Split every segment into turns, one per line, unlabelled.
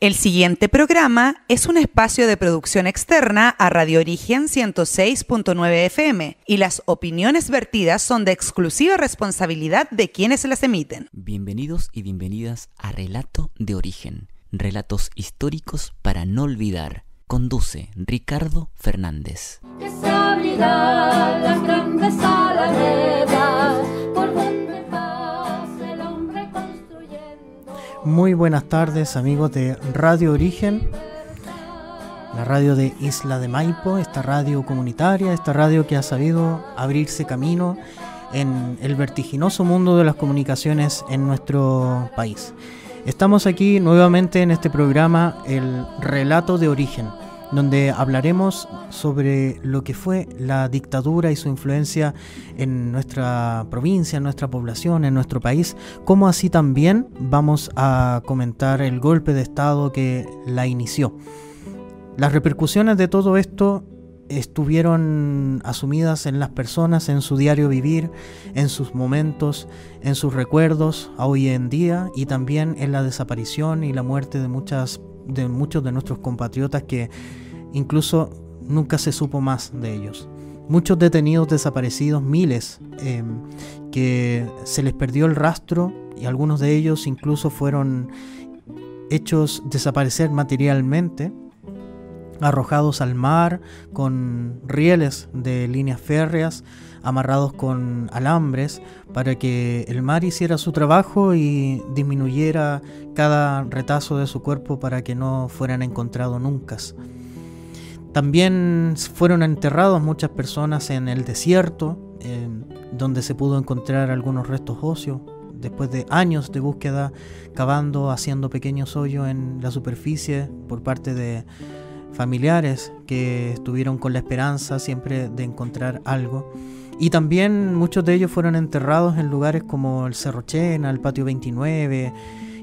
El siguiente programa es un espacio de producción externa a Radio Origen 106.9 FM y las opiniones vertidas son de exclusiva responsabilidad de quienes las emiten.
Bienvenidos y bienvenidas a Relato de Origen, relatos históricos para no olvidar. Conduce Ricardo Fernández.
Que se abrirán las grandes alamedas por donde pase el hombre construyendo.
Muy buenas tardes, amigos de Radio Origen, la radio de Isla de Maipo, esta radio comunitaria, esta radio que ha sabido abrirse camino en el vertiginoso mundo de las comunicaciones en nuestro país. Estamos aquí nuevamente en este programa, el Relato de Origen, donde hablaremos sobre lo que fue la dictadura y su influencia en nuestra provincia, en nuestra población, en nuestro país, como así también vamos a comentar el golpe de Estado que la inició. Las repercusiones de todo esto estuvieron asumidas en las personas, en su diario vivir, en sus momentos, en sus recuerdos a hoy en día, y también en la desaparición y la muerte de muchos de nuestros compatriotas que incluso nunca se supo más de ellos. Muchos detenidos desaparecidos, miles, que se les perdió el rastro, y algunos de ellos incluso fueron hechos desaparecer materialmente, arrojados al mar con rieles de líneas férreas, amarrados con alambres para que el mar hiciera su trabajo y disminuyera cada retazo de su cuerpo para que no fueran encontrados nunca. También fueron enterrados muchas personas en el desierto, donde se pudo encontrar algunos restos óseos después de años de búsqueda, cavando, haciendo pequeños hoyos en la superficie por parte de familiares que estuvieron con la esperanza siempre de encontrar algo. Y también muchos de ellos fueron enterrados en lugares como el Cerro Chena, el Patio 29,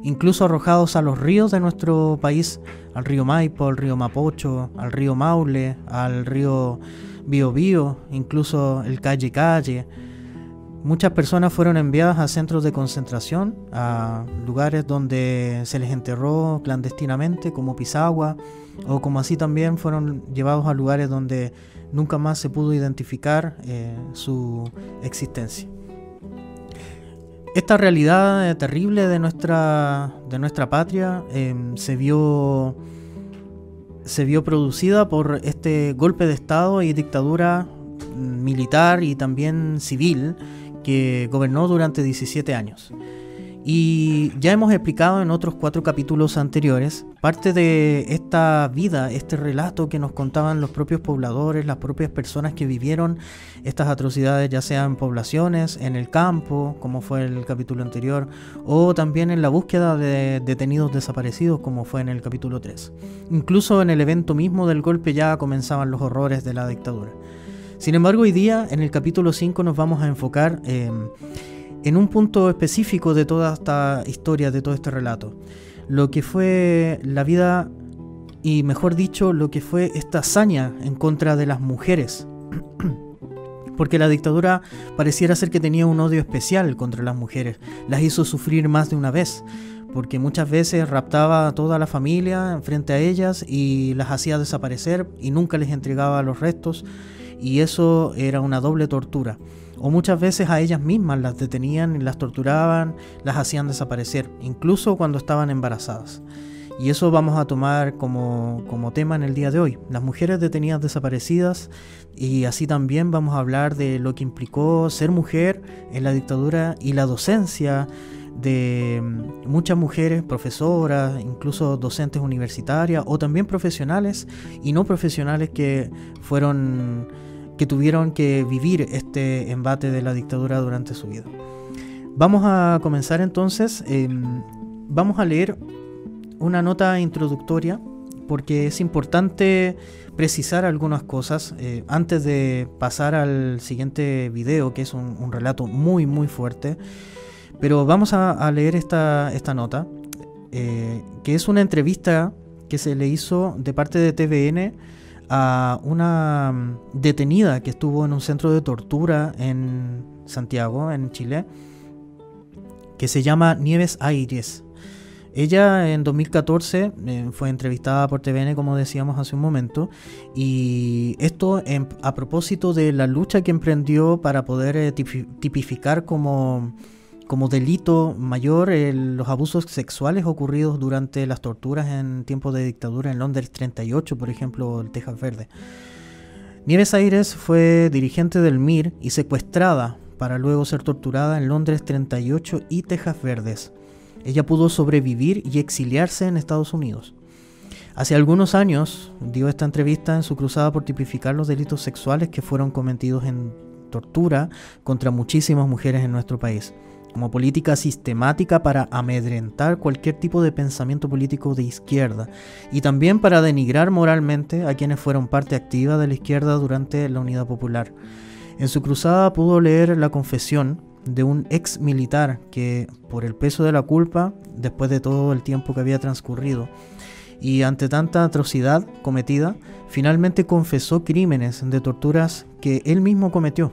incluso arrojados a los ríos de nuestro país, al río Maipo, al río Mapocho, al río Maule, al río Biobío, incluso el Calle Calle. Muchas personas fueron enviadas a centros de concentración, a lugares donde se les enterró clandestinamente, como Pisagua, o como así también fueron llevados a lugares donde nunca más se pudo identificar su existencia. Esta realidad terrible de nuestra patria se vio producida por este golpe de Estado y dictadura militar y también civil que gobernó durante 17 años. Y ya hemos explicado en otros 4 capítulos anteriores parte de esta vida, este relato que nos contaban los propios pobladores, las propias personas que vivieron estas atrocidades, ya sea en poblaciones, en el campo, como fue el capítulo anterior, o también en la búsqueda de detenidos desaparecidos, como fue en el capítulo 3. Incluso en el evento mismo del golpe ya comenzaban los horrores de la dictadura. Sin embargo, hoy día, en el capítulo 5, nos vamos a enfocar en un punto específico de toda esta historia, de todo este relato, lo que fue la vida, y mejor dicho, lo que fue esta hazaña en contra de las mujeres, porque la dictadura pareciera ser que tenía un odio especial contra las mujeres, las hizo sufrir más de una vez, porque muchas veces raptaba a toda la familia frente a ellas y las hacía desaparecer y nunca les entregaba los restos, y eso era una doble tortura. O muchas veces a ellas mismas las detenían, las torturaban, las hacían desaparecer, incluso cuando estaban embarazadas. Y eso vamos a tomar como tema en el día de hoy, las mujeres detenidas desaparecidas, y así también vamos a hablar de lo que implicó ser mujer en la dictadura y la docencia de muchas mujeres, profesoras, incluso docentes universitarias, o también profesionales y no profesionales que tuvieron que vivir este embate de la dictadura durante su vida. Vamos a comenzar entonces, vamos a leer una nota introductoria porque es importante precisar algunas cosas antes de pasar al siguiente video, que es un relato muy muy fuerte. Pero vamos a leer esta nota, que es una entrevista que se le hizo de parte de TVN a una detenida que estuvo en un centro de tortura en Santiago, en Chile, que se llama Nieves Aires. Ella en 2014 fue entrevistada por TVN, como decíamos hace un momento, y esto a propósito de la lucha que emprendió para poder tipificar como delito mayor los abusos sexuales ocurridos durante las torturas en tiempos de dictadura en Londres 38, por ejemplo, el Tejas Verde. Nieves Ayres fue dirigente del MIR y secuestrada para luego ser torturada en Londres 38 y Tejas Verdes. Ella pudo sobrevivir y exiliarse en Estados Unidos. Hace algunos años dio esta entrevista en su cruzada por tipificar los delitos sexuales que fueron cometidos en tortura contra muchísimas mujeres en nuestro país, como política sistemática para amedrentar cualquier tipo de pensamiento político de izquierda y también para denigrar moralmente a quienes fueron parte activa de la izquierda durante la Unidad Popular. En su cruzada pudo leer la confesión de un ex militar que, por el peso de la culpa, después de todo el tiempo que había transcurrido y ante tanta atrocidad cometida, finalmente confesó crímenes de torturas que él mismo cometió.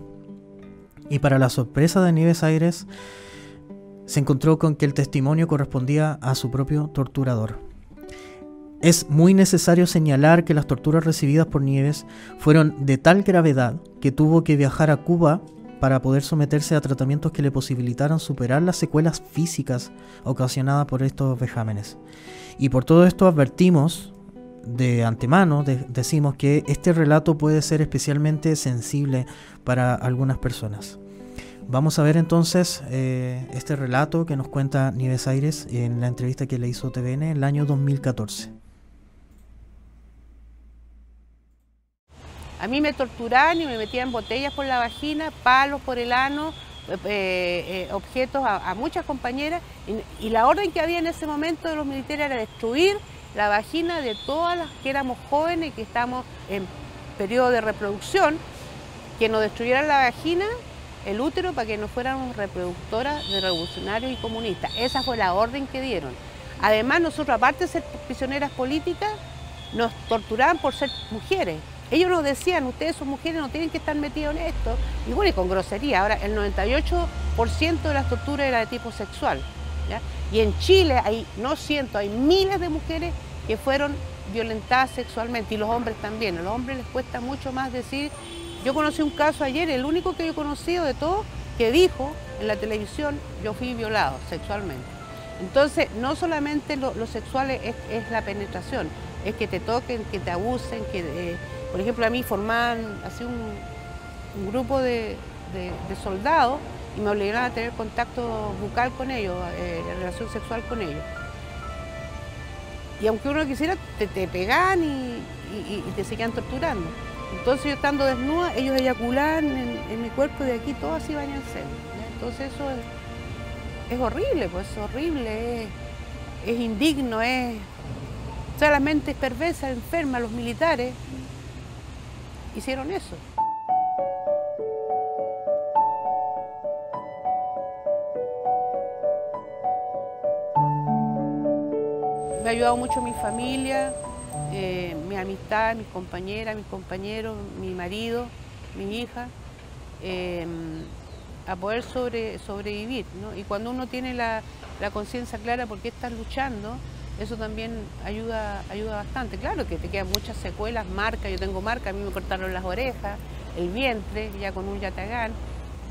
Y para la sorpresa de Nieves Ayres, se encontró con que el testimonio correspondía a su propio torturador. Es muy necesario señalar que las torturas recibidas por Nieves fueron de tal gravedad que tuvo que viajar a Cuba para poder someterse a tratamientos que le posibilitaran superar las secuelas físicas ocasionadas por estos vejámenes. Y por todo esto advertimos de antemano, decimos que este relato puede ser especialmente sensible para algunas personas. Vamos a ver entonces este relato que nos cuenta Nieves Ayres en la entrevista que le hizo TVN en el año 2014.
A mí me torturaban y me metían botellas por la vagina, palos por el ano, objetos a muchas compañeras. Y la orden que había en ese momento de los militares era destruir la vagina de todas las que éramos jóvenes y que estábamos en periodo de reproducción, que nos destruyeran la vagina, el útero, para que no fuéramos reproductoras de revolucionarios y comunistas. Esa fue la orden que dieron. Además, nosotros, aparte de ser prisioneras políticas, nos torturaban por ser mujeres. Ellos nos decían, ustedes son mujeres, no tienen que estar metidos en esto. Y bueno, y con grosería. Ahora, el 98% de las torturas era de tipo sexual, ¿ya? Y en Chile hay, no cientos, hay miles de mujeres que fueron violentadas sexualmente, y los hombres también. A los hombres les cuesta mucho más decir. Yo conocí un caso ayer, el único que yo he conocido de todos, que dijo en la televisión, yo fui violado sexualmente. Entonces, no solamente lo sexual es la penetración, es que te toquen, que te abusen, que... por ejemplo, a mí formaban así un grupo de soldados y me obligaron a tener contacto bucal con ellos, relación sexual con ellos. Y aunque uno quisiera, te pegaban y te seguían torturando. Entonces, yo estando desnuda, ellos eyaculaban en mi cuerpo y de aquí todo así bañarse. Entonces, eso es horrible, pues es horrible, es indigno, o sea, la mente es perversa, enferma. Los militares hicieron eso. Me ha ayudado mucho mi familia, mi amistad, mis compañeras, mis compañeros, mi marido, mi hija, a poder sobrevivir, ¿no? Y cuando uno tiene la conciencia clara por qué estás luchando, eso también ayuda bastante. Claro que te quedan muchas secuelas, marcas. Yo tengo marcas, a mí me cortaron las orejas, el vientre, ya con un yatagán,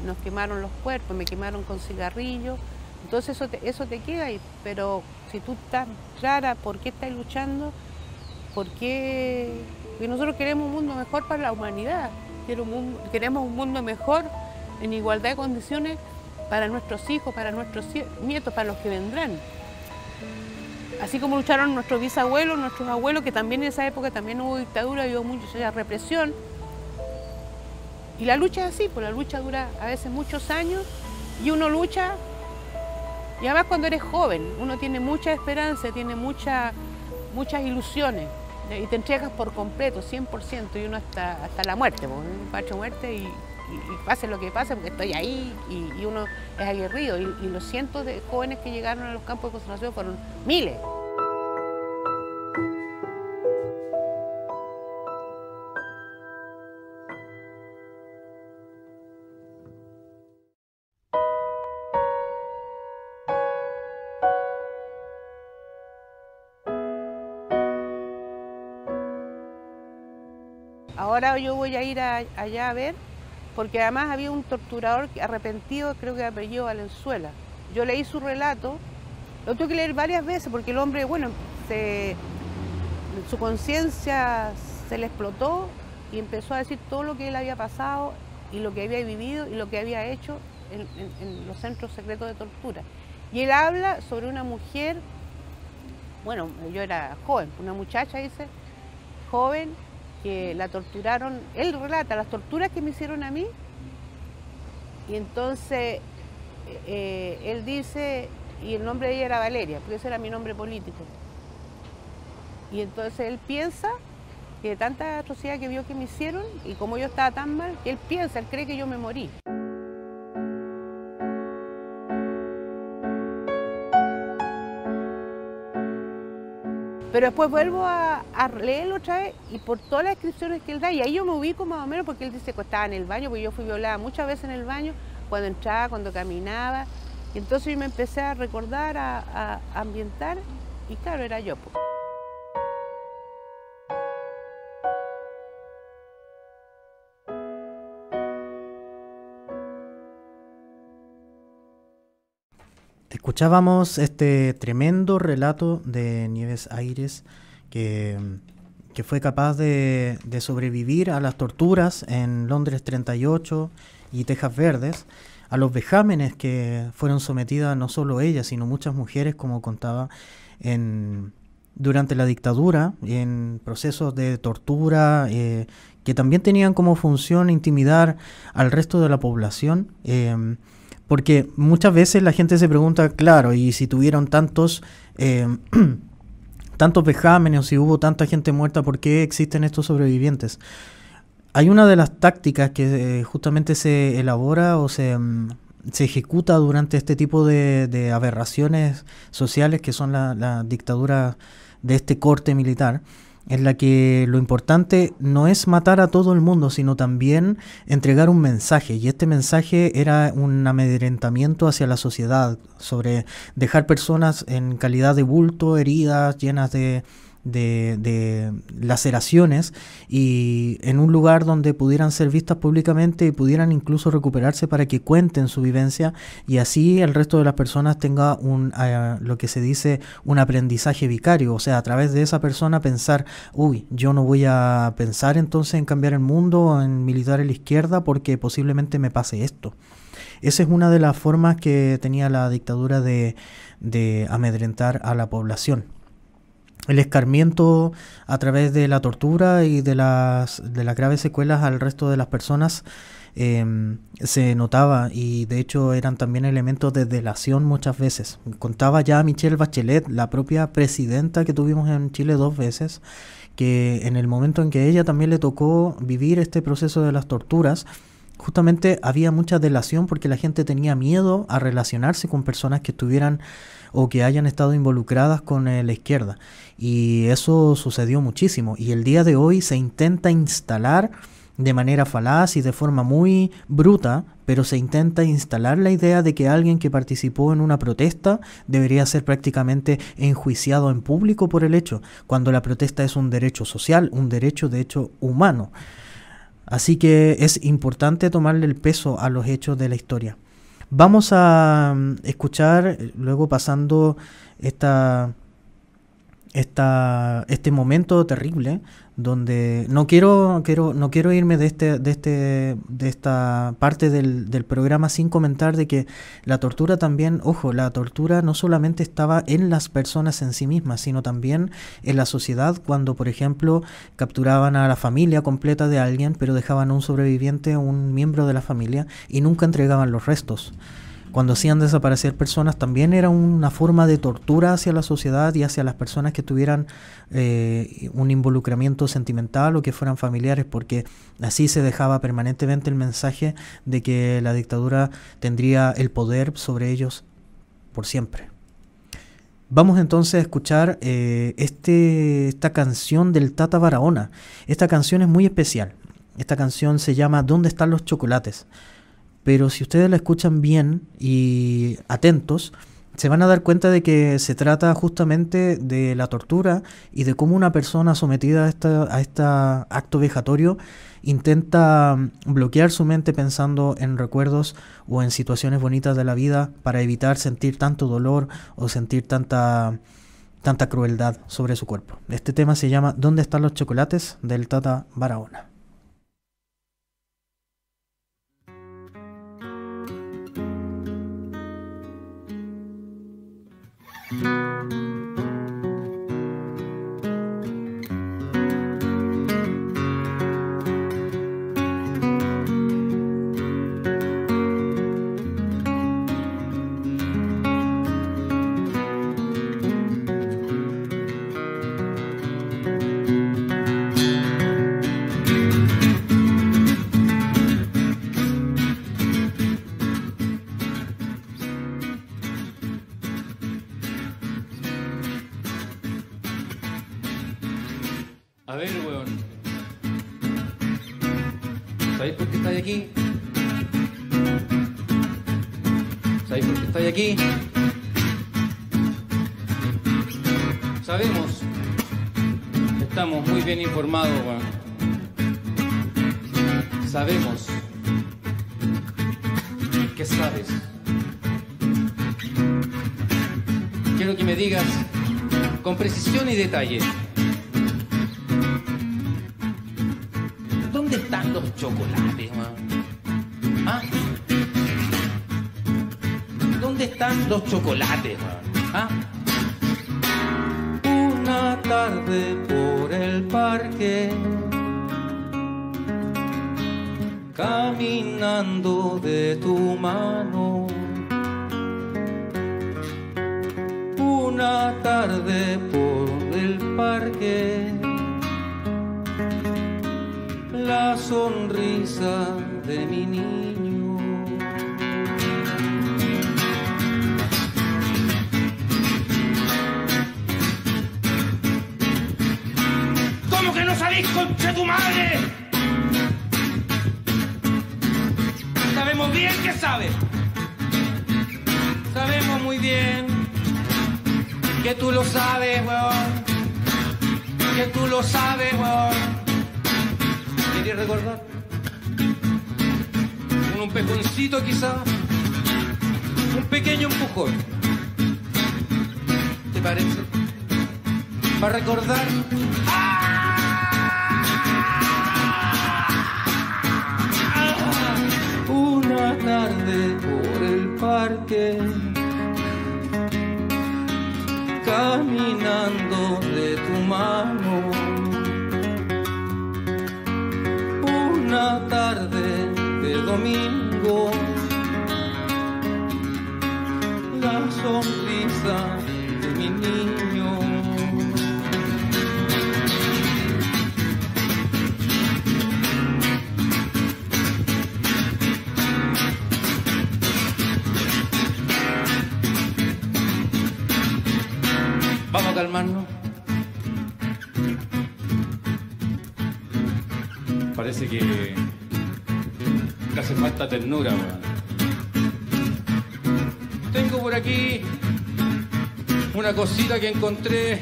nos quemaron los cuerpos, me quemaron con cigarrillos. Entonces eso te queda ahí, pero si tú estás clara por qué estás luchando, porque nosotros queremos un mundo mejor para la humanidad, queremos un mundo mejor en igualdad de condiciones para nuestros hijos, para nuestros nietos, para los que vendrán. Así como lucharon nuestros bisabuelos, nuestros abuelos, que también en esa época también hubo dictadura, hubo mucha represión. Y la lucha es así, pues la lucha dura a veces muchos años y uno lucha, y además cuando eres joven, uno tiene mucha esperanza, tiene muchas ilusiones, y te entregas por completo, 100%, y uno hasta la muerte, pues, un pacho muerte y pase lo que pase, porque estoy ahí y uno es aguerrido. Y los cientos de jóvenes que llegaron a los campos de concentración fueron miles. ahora yo voy a ir allá a ver, porque además había un torturador arrepentido, creo que de apellido Valenzuela. Yo leí su relato, lo tuve que leer varias veces porque el hombre, bueno, su conciencia se le explotó y empezó a decir todo lo que él había pasado y lo que había vivido y lo que había hecho en los centros secretos de tortura. Y él habla sobre una mujer, bueno, yo era joven, una muchacha, dice, joven, que la torturaron, él relata las torturas que me hicieron a mí, y entonces él dice, y el nombre de ella era Valeria, porque ese era mi nombre político. Y entonces él piensa que de tanta atrocidad que vio que me hicieron, y como yo estaba tan mal, él cree que yo me morí. Pero después vuelvo a leerlo otra vez y por todas las descripciones que él da, y ahí yo me ubico más o menos porque él dice que estaba en el baño, porque yo fui violada muchas veces en el baño, cuando entraba, cuando caminaba, y entonces yo me empecé a recordar, a ambientar, y claro, era yo.
Escuchábamos este tremendo relato de Nieves Ayres, que fue capaz de sobrevivir a las torturas en Londres 38 y Tejas Verdes, a los vejámenes que fueron sometidas no solo ella, sino muchas mujeres, como contaba, durante la dictadura, en procesos de tortura, que también tenían como función intimidar al resto de la población. Porque muchas veces la gente se pregunta, claro, y si tuvieron tantos vejámenes, o si hubo tanta gente muerta, ¿por qué existen estos sobrevivientes? Hay una de las tácticas que justamente se elabora o se ejecuta durante este tipo de aberraciones sociales, que son la dictadura de este corte militar, en la que lo importante no es matar a todo el mundo, sino también entregar un mensaje, y este mensaje era un amedrentamiento hacia la sociedad, sobre dejar personas en calidad de bulto, heridas, llenas de laceraciones, y en un lugar donde pudieran ser vistas públicamente y pudieran incluso recuperarse para que cuenten su vivencia, y así el resto de las personas tenga lo que se dice un aprendizaje vicario, o sea, a través de esa persona pensar, uy, yo no voy a pensar entonces en cambiar el mundo o en militar a la izquierda porque posiblemente me pase esto. Esa es una de las formas que tenía la dictadura de amedrentar a la población. El escarmiento a través de la tortura y de las graves secuelas al resto de las personas se notaba, y de hecho eran también elementos de delación muchas veces. Contaba ya Michelle Bachelet, la propia presidenta que tuvimos en Chile 2 veces, que en el momento en que ella también le tocó vivir este proceso de las torturas, justamente había mucha delación porque la gente tenía miedo a relacionarse con personas que estuvieran o que hayan estado involucradas con la izquierda, y eso sucedió muchísimo, y el día de hoy se intenta instalar de manera falaz y de forma muy bruta, pero se intenta instalar la idea de que alguien que participó en una protesta debería ser prácticamente enjuiciado en público por el hecho, cuando la protesta es un derecho social, un derecho de hecho humano. Así que es importante tomarle el peso a los hechos de la historia. Vamos a escuchar, luego pasando este momento terrible, donde no quiero irme de esta parte del programa sin comentar de que la tortura también, ojo, la tortura no solamente estaba en las personas en sí mismas, sino también en la sociedad, cuando por ejemplo capturaban a la familia completa de alguien, pero dejaban a un sobreviviente, un miembro de la familia, y nunca entregaban los restos. Cuando hacían desaparecer personas también era una forma de tortura hacia la sociedad y hacia las personas que tuvieran un involucramiento sentimental o que fueran familiares, porque así se dejaba permanentemente el mensaje de que la dictadura tendría el poder sobre ellos por siempre. Vamos entonces a escuchar esta canción del Tata Barahona. Esta canción es muy especial. Esta canción se llama ¿Dónde están los chocolates? Pero si ustedes la escuchan bien y atentos, se van a dar cuenta de que se trata justamente de la tortura y de cómo una persona sometida a este acto vejatorio intenta bloquear su mente pensando en recuerdos o en situaciones bonitas de la vida para evitar sentir tanto dolor o sentir tanta crueldad sobre su cuerpo. Este tema se llama ¿Dónde están los chocolates?, del Tata Barahona.
A ver, weón. ¿Sabéis por qué estáis aquí? ¿Sabéis por qué estáis aquí? Sabemos. Estamos muy bien informados, weón. Sabemos. ¿Qué sabes? Quiero que me digas con precisión y detalle. ¿Dónde están los chocolates, man? ¿Ah? ¿Dónde están los chocolates, man? ¿Ah? Una tarde por el parque, caminando de tu mano. Una tarde por el parque, la sonrisa de mi niño. ¿Cómo que no salís, concha de tu madre? Sabemos bien que sabes. Sabemos muy bien que tú lo sabes, weón. Que tú lo sabes, weón. ¿Querías recordar? Con un empujoncito quizá, un pequeño empujón. ¿Te parece? Para recordar. Una tarde por el parque, caminando de tu mano. Una tarde de domingo, la sonrisa de mi niño. Vamos a calmarnos. Parece que hace falta ternura, weón. Tengo por aquí una cosita que encontré,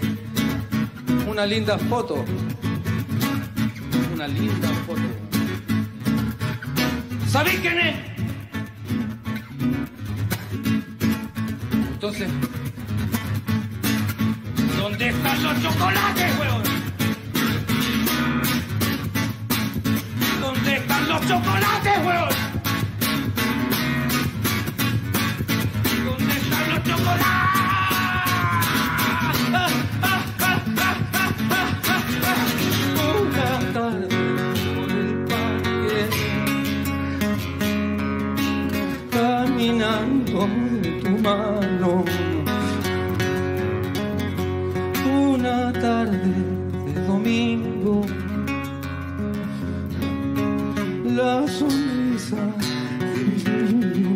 una linda foto. Una linda foto. ¿Sabéis quién es? Entonces, ¿dónde están los chocolates, weón? ¿Dónde están los chocolates, weón? ¿Dónde están los chocolates? Una tarde por el parque, caminando en tu mano. Una tarde de domingo, la sonrisa de mi niño.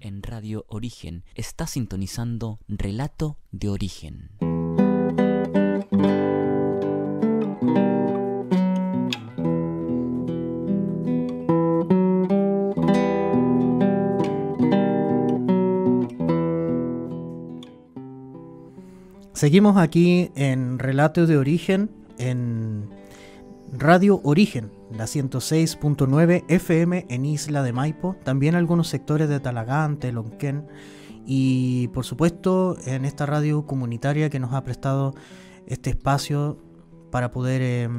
En Radio Origen Origen. Está sintonizando Relato de Origen.
Seguimos aquí en Relato de Origen, en Radio Origen, la 106.9 FM en Isla de Maipo, también algunos sectores de Talagante, Lonquén, y por supuesto en esta radio comunitaria que nos ha prestado este espacio para poder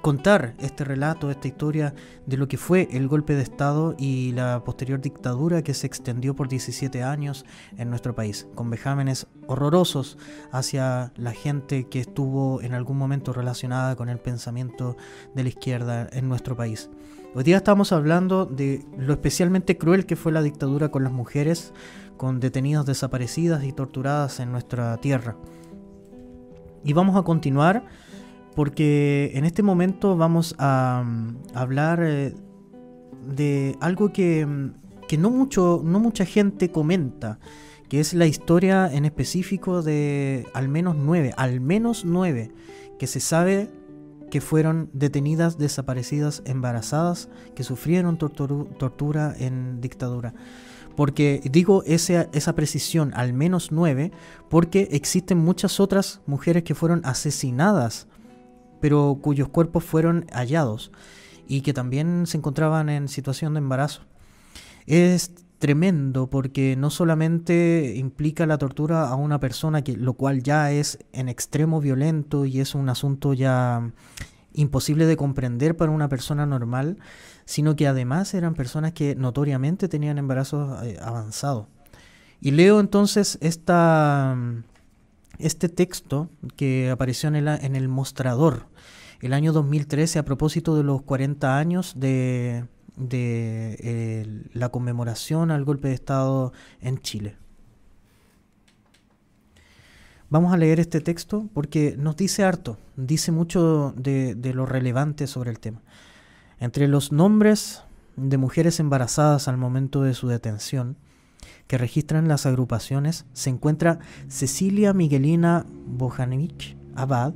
contar este relato, esta historia de lo que fue el golpe de Estado y la posterior dictadura que se extendió por 17 años en nuestro país, con vejámenes horrorosos hacia la gente que estuvo en algún momento relacionada con el pensamiento de la izquierda en nuestro país. Hoy día estamos hablando de lo especialmente cruel que fue la dictadura con las mujeres, con detenidas desaparecidas y torturadas en nuestra tierra. Y vamos a continuar porque en este momento vamos a hablar de algo que no mucha gente comenta, que es la historia en específico de al menos nueve que se sabe que fueron detenidas, desaparecidas, embarazadas, que sufrieron tortura en dictadura. Porque digo esa precisión, al menos 9, porque existen muchas otras mujeres que fueron asesinadas, pero cuyos cuerpos fueron hallados y que también se encontraban en situación de embarazo. Es tremendo porque no solamente implica la tortura a una persona, lo cual ya es en extremo violento y es un asunto ya imposible de comprender para una persona normal, sino que además eran personas que notoriamente tenían embarazos avanzados. Y leo entonces este texto que apareció en el Mostrador el año 2013 a propósito de los 40 años de la conmemoración al golpe de Estado en Chile. Vamos a leer este texto porque nos dice harto, dice mucho de lo relevante sobre el tema. Entre los nombres de mujeres embarazadas al momento de su detención que registran las agrupaciones se encuentra Cecilia Miguelina Bojanich Abad,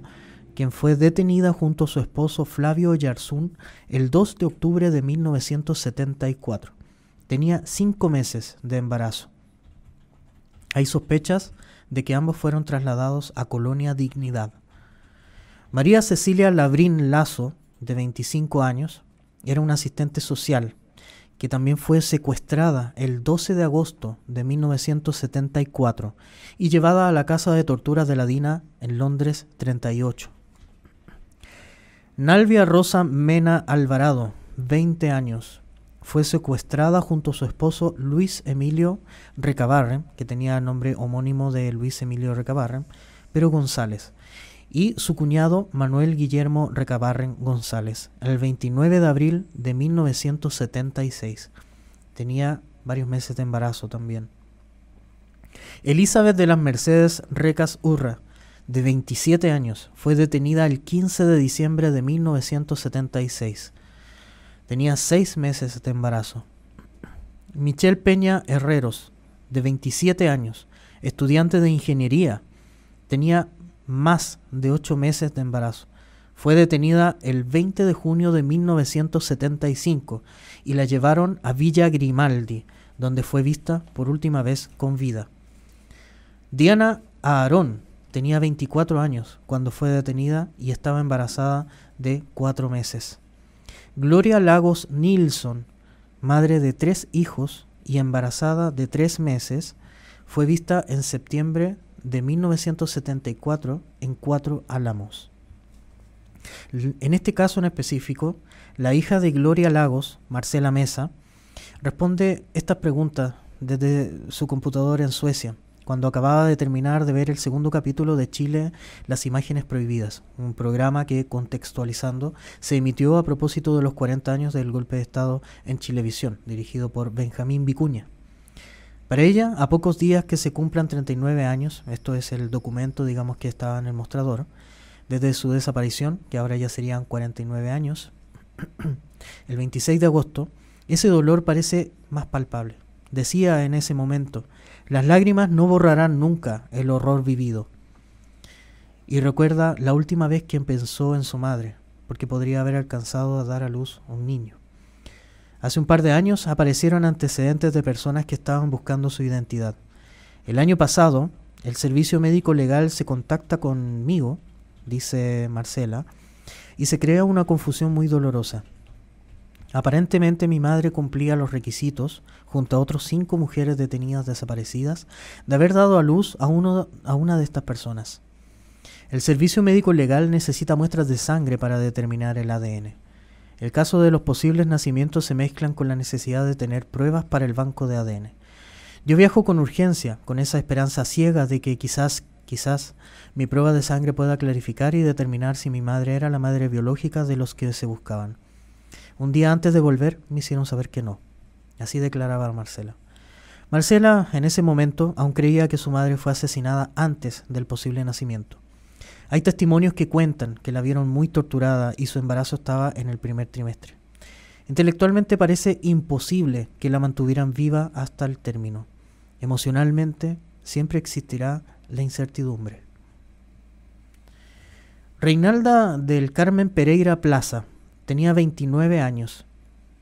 quien fue detenida junto a su esposo Flavio Yarzún el 2 de octubre de 1974. Tenía 5 meses de embarazo. Hay sospechas de que ambos fueron trasladados a Colonia Dignidad. María Cecilia Labrín Lazo, de 25 años, era una asistente social que también fue secuestrada el 12 de agosto de 1974 y llevada a la casa de torturas de la DINA en Londres 38. Nalvia Rosa Mena Alvarado, 20 años, fue secuestrada junto a su esposo Luis Emilio Recabarren, que tenía nombre homónimo de Luis Emilio Recabarren, pero González, y su cuñado Manuel Guillermo Recabarren González, el 29 de abril de 1976. Tenía varios meses de embarazo también. Elizabeth de las Mercedes Recas Urra, de 27 años, fue detenida el 15 de diciembre de 1976. Tenía 6 meses de embarazo. Michelle Peña Herreros, de 27 años, estudiante de ingeniería, tenía más de 8 meses de embarazo. Fue detenida el 20 de junio de 1975 y la llevaron a Villa Grimaldi, donde fue vista por última vez con vida. Diana Aarón tenía 24 años cuando fue detenida y estaba embarazada de 4 meses. Gloria Lagos Nilsson, madre de 3 hijos y embarazada de 3 meses, fue vista en septiembre de 1974 en 4 Álamos. En este caso en específico, la hija de Gloria Lagos, Marcela Mesa, responde estas preguntas desde su computadora en Suecia, cuando acababa de terminar de ver el segundo capítulo de Chile, Las Imágenes Prohibidas, un programa que, contextualizando, se emitió a propósito de los 40 años del golpe de Estado en Chilevisión, dirigido por Benjamín Vicuña. Para ella, a pocos días que se cumplan 39 años, esto es el documento, digamos, que estaba en el mostrador, desde su desaparición, que ahora ya serían 49 años, el 26 de agosto, ese dolor parece más palpable. Decía en ese momento, Las lágrimas no borrarán nunca el horror vivido. Y recuerda la última vez que pensó en su madre, porque podría haber alcanzado a dar a luz un niño. Hace un par de años aparecieron antecedentes de personas que estaban buscando su identidad. El año pasado, el Servicio Médico Legal se contacta conmigo, dice Marcela, y se crea una confusión muy dolorosa. Aparentemente mi madre cumplía los requisitos, junto a otros 5 mujeres detenidas desaparecidas, de haber dado a luz a una de estas personas. El Servicio Médico Legal necesita muestras de sangre para determinar el ADN. El caso de los posibles nacimientos se mezclan con la necesidad de tener pruebas para el banco de ADN. Yo viajo con urgencia, con esa esperanza ciega de que quizás mi prueba de sangre pueda clarificar y determinar si mi madre era la madre biológica de los que se buscaban. Un día antes de volver me hicieron saber que no. Así declaraba Marcela. Marcela, en ese momento, aún creía que su madre fue asesinada antes del posible nacimiento. Hay testimonios que cuentan que la vieron muy torturada y su embarazo estaba en el primer trimestre. Intelectualmente parece imposible que la mantuvieran viva hasta el término. Emocionalmente siempre existirá la incertidumbre. Reinalda del Carmen Pereira Plaza tenía 29 años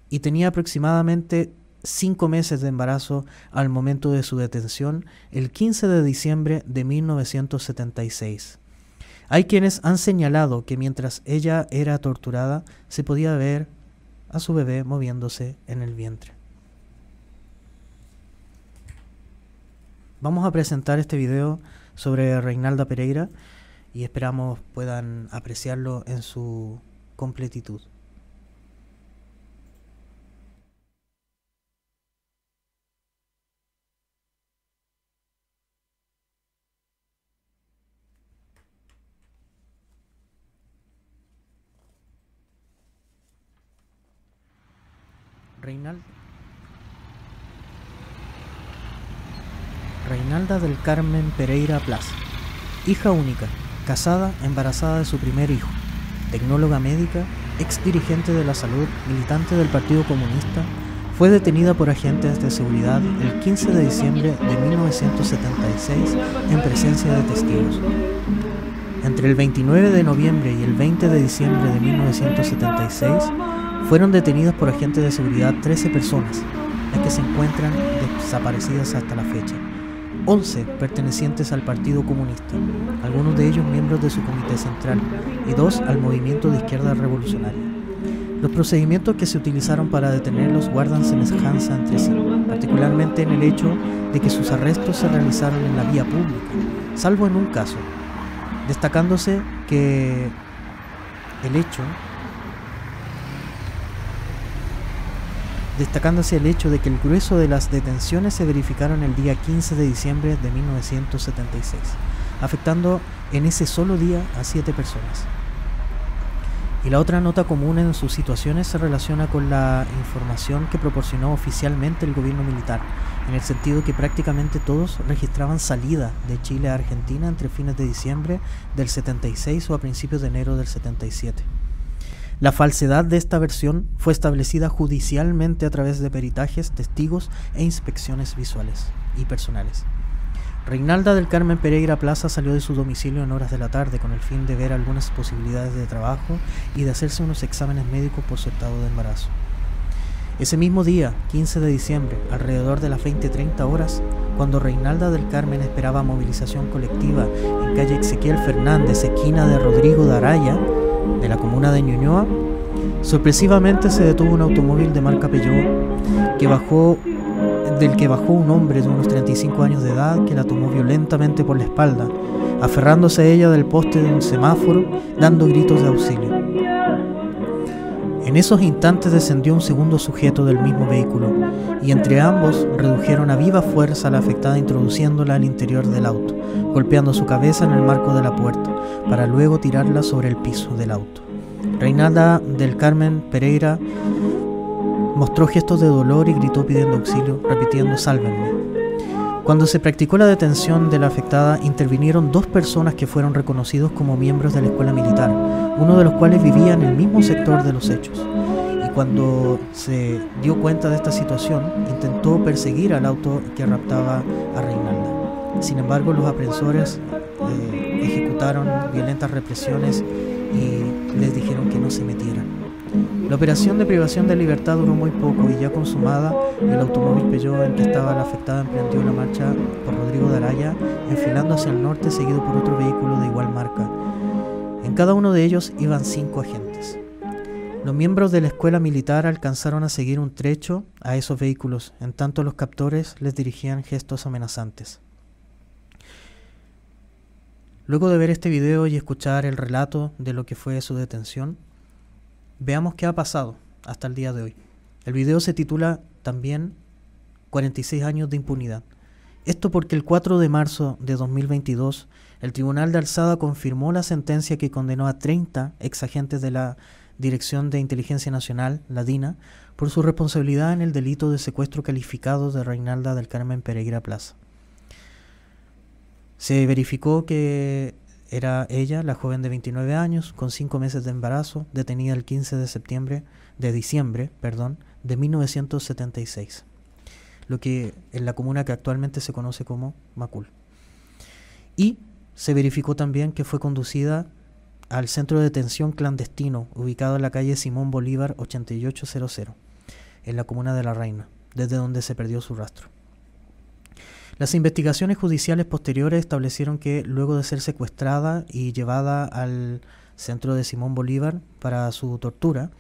y tenía aproximadamente 5 meses de embarazo al momento de su detención el 15 de diciembre de 1976. Hay quienes han señalado que mientras ella era torturada se podía ver a su bebé moviéndose en el vientre. Vamos a presentar este video sobre Reinalda Pereira y esperamos puedan apreciarlo en su completitud. Reinalda del Carmen Pereira Plaza, hija única, casada, embarazada de su primer hijo, tecnóloga médica, ex dirigente de la salud, militante del Partido Comunista, fue detenida por agentes de seguridad el 15 de diciembre de 1976 en presencia de testigos. Entre el 29 de noviembre y el 20 de diciembre de 1976 fueron detenidas por agentes de seguridad 13 personas, las que se encuentran desaparecidas hasta la fecha. 11 pertenecientes al Partido Comunista, algunos de ellos miembros de su comité central y 2 al movimiento de izquierda revolucionaria. Los procedimientos que se utilizaron para detenerlos guardan semejanza entre sí, particularmente en el hecho de que sus arrestos se realizaron en la vía pública, salvo en un caso, destacándose el hecho de que el grueso de las detenciones se verificaron el día 15 de diciembre de 1976, afectando en ese solo día a 7 personas. Y la otra nota común en sus situaciones se relaciona con la información que proporcionó oficialmente el gobierno militar, en el sentido que prácticamente todos registraban salida de Chile a Argentina entre fines de diciembre del 76 o a principios de enero del 77. La falsedad de esta versión fue establecida judicialmente a través de peritajes, testigos e inspecciones visuales y personales. Reinalda del Carmen Pereira Plaza salió de su domicilio en horas de la tarde con el fin de ver algunas posibilidades de trabajo y de hacerse unos exámenes médicos por su estado de embarazo. Ese mismo día, 15 de diciembre, alrededor de las 20:30 horas, cuando Reinalda del Carmen esperaba movilización colectiva en calle Ezequiel Fernández, esquina de Rodrigo de Araya, de la comuna de Ñuñoa, sorpresivamente se detuvo un automóvil de marca Peugeot del que bajó un hombre de unos 35 años de edad que la tomó violentamente por la espalda, aferrándose a ella del poste de un semáforo, dando gritos de auxilio. En esos instantes descendió un segundo sujeto del mismo vehículo y entre ambos redujeron a viva fuerza a la afectada introduciéndola al interior del auto, golpeando su cabeza en el marco de la puerta, para luego tirarla sobre el piso del auto. Reinalda del Carmen Pereira mostró gestos de dolor y gritó pidiendo auxilio, repitiendo «sálvenme». Cuando se practicó la detención de la afectada, intervinieron 2 personas que fueron reconocidos como miembros de la escuela militar, uno de los cuales vivía en el mismo sector de los hechos. Y Cuando se dio cuenta de esta situación, intentó perseguir al auto que raptaba a Reinalda. Sin embargo, los aprensores ejecutaron violentas represiones y les dijeron que no se metieran. La operación de privación de libertad duró muy poco y ya consumada, el automóvil Peugeot en que estaba la afectada emprendió la marcha por Rodrigo de Araya, enfilando hacia el norte seguido por otro vehículo de igual marca. En cada uno de ellos iban 5 agentes. Los miembros de la escuela militar alcanzaron a seguir un trecho a esos vehículos, en tanto los captores les dirigían gestos amenazantes. Luego de ver este video y escuchar el relato de lo que fue su detención, veamos qué ha pasado hasta el día de hoy. El video se titula también 46 años de impunidad. Esto porque el 4 de marzo de 2022, el Tribunal de Alzada confirmó la sentencia que condenó a 30 exagentes de la Dirección de Inteligencia Nacional, la DINA, por su responsabilidad en el delito de secuestro calificado de Reinalda del Carmen Pereira Plaza. Se verificó que era ella, la joven de 29 años, con 5 meses de embarazo, detenida el 15 de diciembre de 1976, lo que en la comuna que actualmente se conoce como Macul. Y se verificó también que fue conducida al centro de detención clandestino, ubicado en la calle Simón Bolívar 8800, en la comuna de La Reina, desde donde se perdió su rastro. Las investigaciones judiciales posteriores establecieron que luego de ser secuestrada y llevada al centro de Simón Bolívar para su tortura,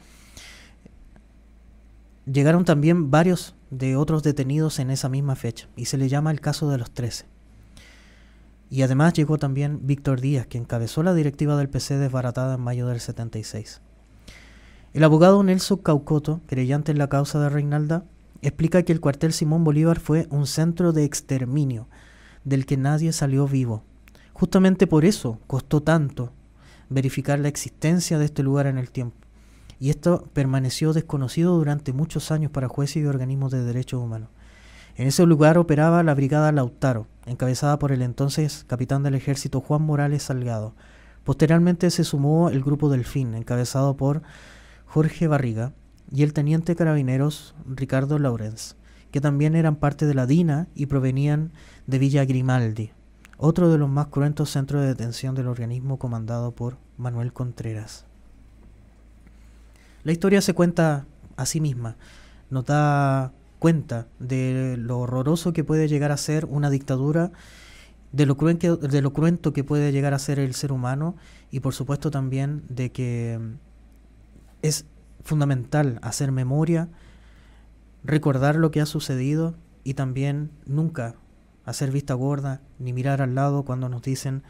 llegaron también varios de otros detenidos en esa misma fecha, y se le llama el caso de los 13. Y además llegó también Víctor Díaz, que encabezó la directiva del PC desbaratada en mayo del 76. El abogado Nelson Caucoto, querellante en la causa de Reinalda, explica que el cuartel Simón Bolívar fue un centro de exterminio del que nadie salió vivo. Justamente por eso costó tanto verificar la existencia de este lugar en el tiempo. Y esto permaneció desconocido durante muchos años para jueces y organismos de derechos humanos. En ese lugar operaba la Brigada Lautaro, encabezada por el entonces capitán del ejército Juan Morales Salgado. Posteriormente se sumó el grupo Delfín, encabezado por Jorge Barriga, y el teniente carabineros Ricardo Laurens, que también eran parte de la DINA y provenían de Villa Grimaldi, otro de los más cruentos centros de detención del organismo comandado por Manuel Contreras. La historia se cuenta a sí misma, nos da cuenta de lo horroroso que puede llegar a ser una dictadura, de lo cruento que puede llegar a ser el ser humano, y por supuesto también de que es fundamental hacer memoria, recordar lo que ha sucedido y también nunca hacer vista gorda ni mirar al lado cuando nos dicen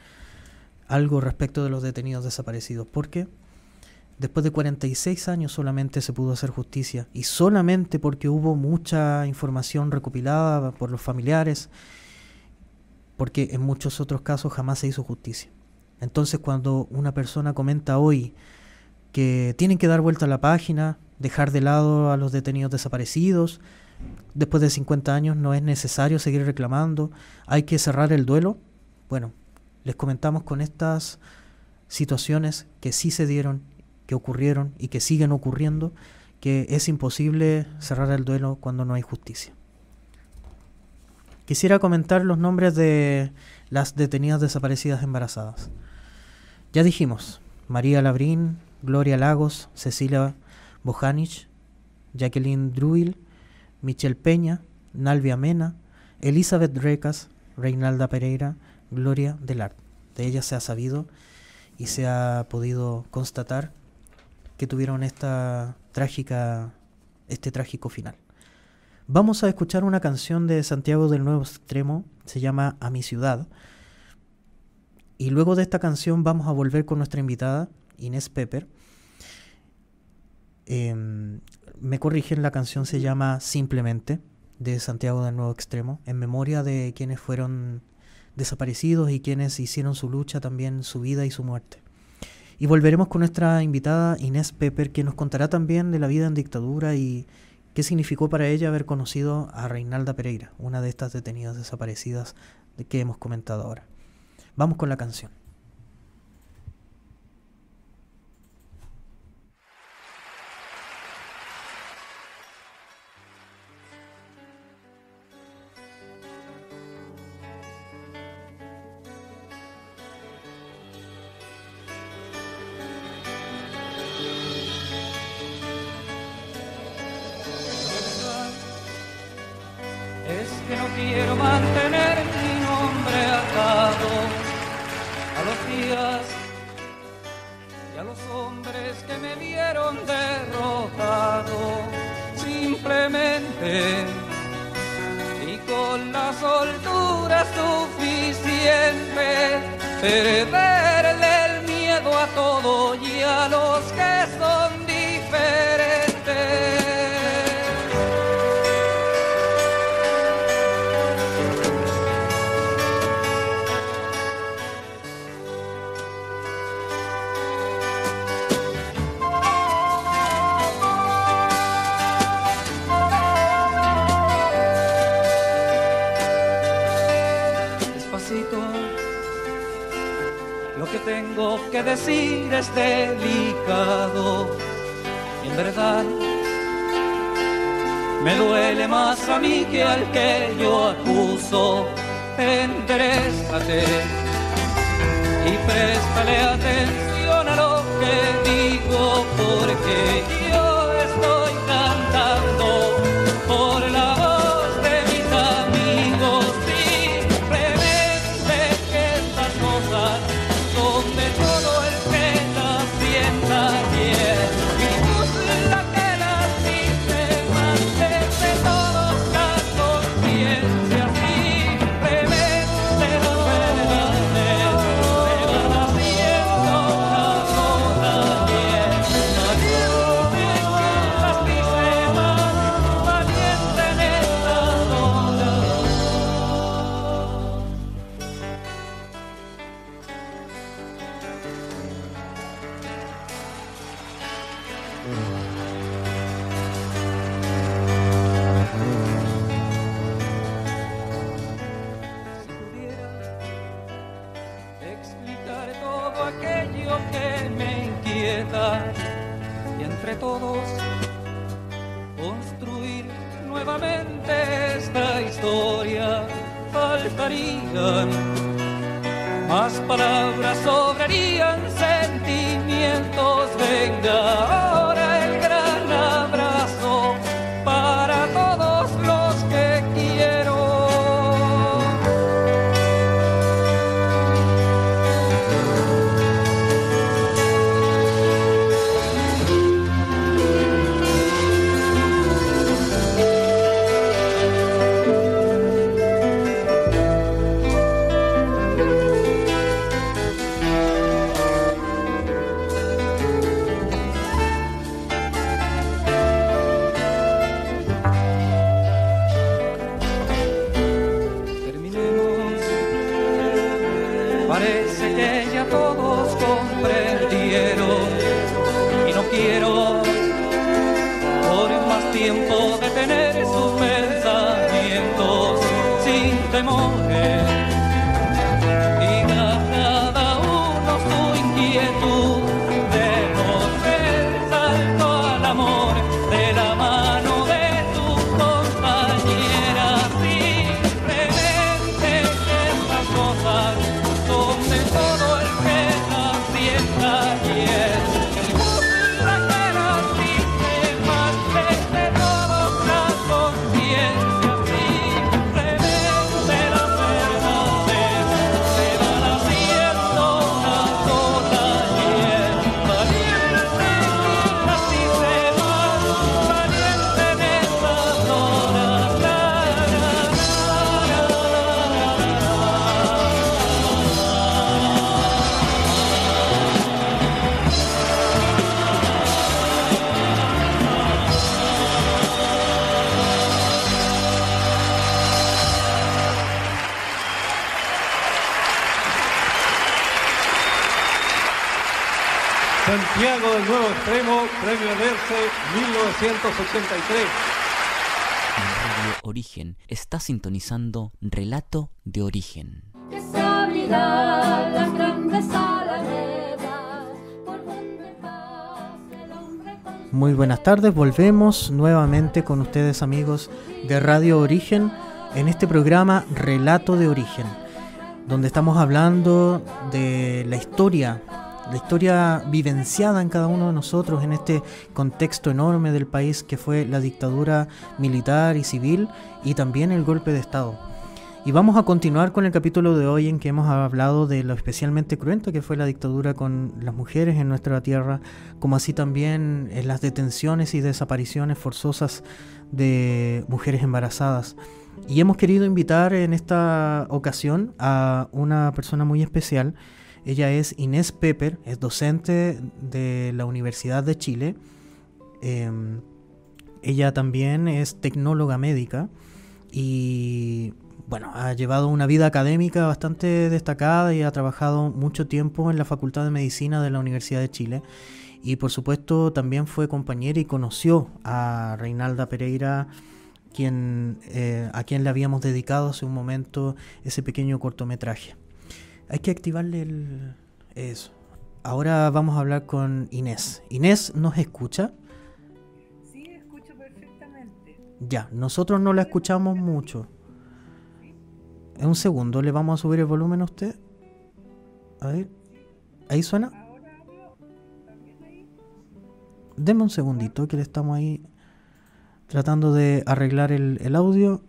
algo respecto de los detenidos desaparecidos, porque después de 46 años solamente se pudo hacer justicia, y solamente porque hubo mucha información recopilada por los familiares, porque en muchos otros casos jamás se hizo justicia. Entonces, cuando una persona comenta hoy que tienen que dar vuelta a la página, dejar de lado a los detenidos desaparecidos, después de 50 años no es necesario seguir reclamando, hay que cerrar el duelo, bueno, les comentamos con estas situaciones que sí se dieron, que ocurrieron y que siguen ocurriendo, que es imposible cerrar el duelo cuando no hay justicia. Quisiera comentar los nombres de las detenidas desaparecidas embarazadas. Ya dijimos, María Labrín, Gloria Lagos, Cecilia Bojanich, Jacqueline Druil, Michelle Peña, Nalvia Mena, Elizabeth Recas, Reinalda Pereira, Gloria Delart. De ellas se ha sabido y se ha podido constatar que tuvieron este trágico final. Vamos a escuchar una canción de Santiago del Nuevo Extremo, se llama A mi ciudad, y luego de esta canción vamos a volver con nuestra invitada, Inés Pepper. Me corrigen, la canción se llama Simplemente, de Santiago del Nuevo Extremo, en memoria de quienes fueron desaparecidos y quienes hicieron su lucha, también su vida y su muerte. Y volveremos con nuestra invitada Inés Pepper, que nos contará también de la vida en dictadura y qué significó para ella haber conocido a Reinalda Pereira, una de estas detenidas desaparecidas de que hemos comentado ahora. Vamos con la canción.
perderle el miedo a todo y a los que son diferentes. Lo que tengo que decir es delicado y en verdad me duele más a mí que al que yo acuso. Enderésate y préstale atención a lo que digo, porque yo estoy cantando por la voz de mis amigos. Simplemente que estas cosas son de todo el que las sienta bien, y tú la que las dice más de todos la conciencia. Simplemente las verdades se van haciendo una sola bien. Valiente quien las dice más, valiente en esta zona. Si pudiera explicar todo aquello que me inquieta y entre todos construir nuevamente esta historia, faltarían más palabras, sobrarían sentimientos. Venga ahora el gran abrazo para todos los que quiero. Terminemos. Parece que ya todos comprendieron y no quiero por más tiempo detener sus pensamientos sin temores. Diga cada uno su inquietud, demos el salto al amor de la mano de tu compañera. Simplemente que estas cosas son de todo el que las sienta bien, y la que las dice más desde todos la conciencia. Simplemente las verdades se van haciendo una sola bien. Valiente quien las dice más, valiente en estas horas.
Santiago del Nuevo Extremo, Premio Nerce 1983.
En Radio Origen está sintonizando Relato de Origen.
Que se abrirá la grandeza alameda, por donde pase el hombre con su
Muy buenas tardes, volvemos nuevamente con ustedes, amigos de Radio Origen, en este programa Relato de Origen, donde estamos hablando de la historia vivenciada en cada uno de nosotros en este contexto enorme del país que fue la dictadura militar y civil y también el golpe de Estado. Y vamos a continuar con el capítulo de hoy en que hemos hablado de lo especialmente cruenta que fue la dictadura con las mujeres en nuestra tierra, como así también en las detenciones y desapariciones forzosas de mujeres embarazadas. Y hemos querido invitar en esta ocasión a una persona muy especial. Ella es Inés Pepper, es docente de la Universidad de Chile. Ella también es tecnóloga médica y bueno, ha llevado una vida académica bastante destacada y ha trabajado mucho tiempo en la Facultad de Medicina de la Universidad de Chile. Y por supuesto también fue compañera y conoció a Reinalda Pereira, a quien le habíamos dedicado hace un momento ese pequeño cortometraje. Hay que activarle eso. Ahora vamos a hablar con Inés. Inés, ¿nos escucha?
Sí, escucho perfectamente.
Ya, nosotros no la escuchamos mucho. En un segundo, ¿le vamos a subir el volumen a usted? A ver, ¿ahí suena?
Ahora hablo también ahí.
Deme un segundito, que le estamos ahí tratando de arreglar el audio.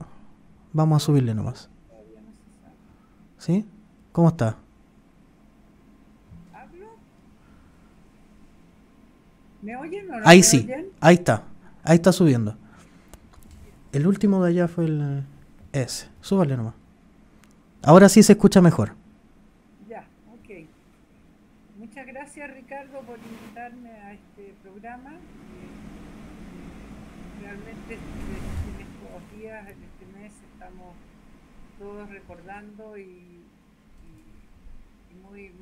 Vamos a subirle nomás. ¿Sí? ¿Cómo está?
¿Hablo? ¿Me oyen o no
Ahí
me
sí,
oyen?
ahí está. Ahí está subiendo. El último de allá fue el ese. Súbale nomás. Ahora sí se escucha mejor.
Ya, ok. Muchas gracias, Ricardo, por invitarme a este programa. Realmente en estos días, en este mes, estamos todos recordando y muy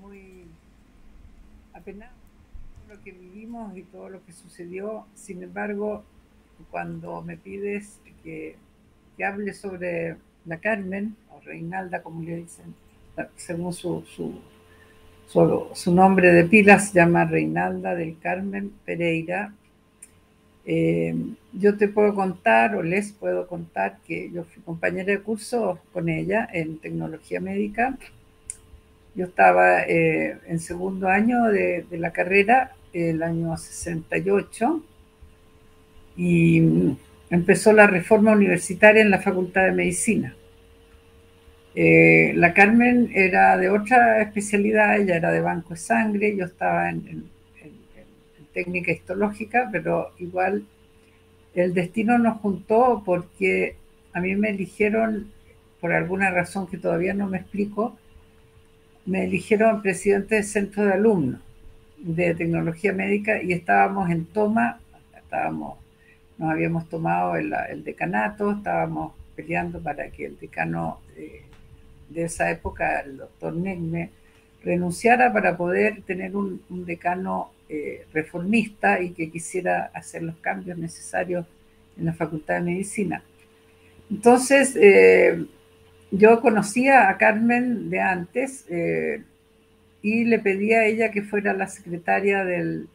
apenados por lo que vivimos y todo lo que sucedió. Sin embargo, cuando me pides que hable sobre la Carmen, o Reinalda, como le dicen, según su nombre de pila, se llama Reinalda del Carmen Pereira. Yo te puedo contar, o les puedo contar, que yo fui compañera de curso con ella en tecnología médica. Yo estaba en segundo año de la carrera, el año 68, y empezó la reforma universitaria en la Facultad de Medicina. La Carmen era de otra especialidad, ella era de banco de sangre, yo estaba en técnica histológica, pero igual el destino nos juntó porque a mí me eligieron, por alguna razón que todavía no me explico, me eligieron presidente del centro de alumnos de tecnología médica y estábamos en toma, nos habíamos tomado el decanato, estábamos peleando para que el decano de esa época, el doctor Negme, renunciara para poder tener un decano reformista y que quisiera hacer los cambios necesarios en la Facultad de Medicina. Entonces, yo conocía a Carmen de antes y le pedí a ella que fuera la secretaria del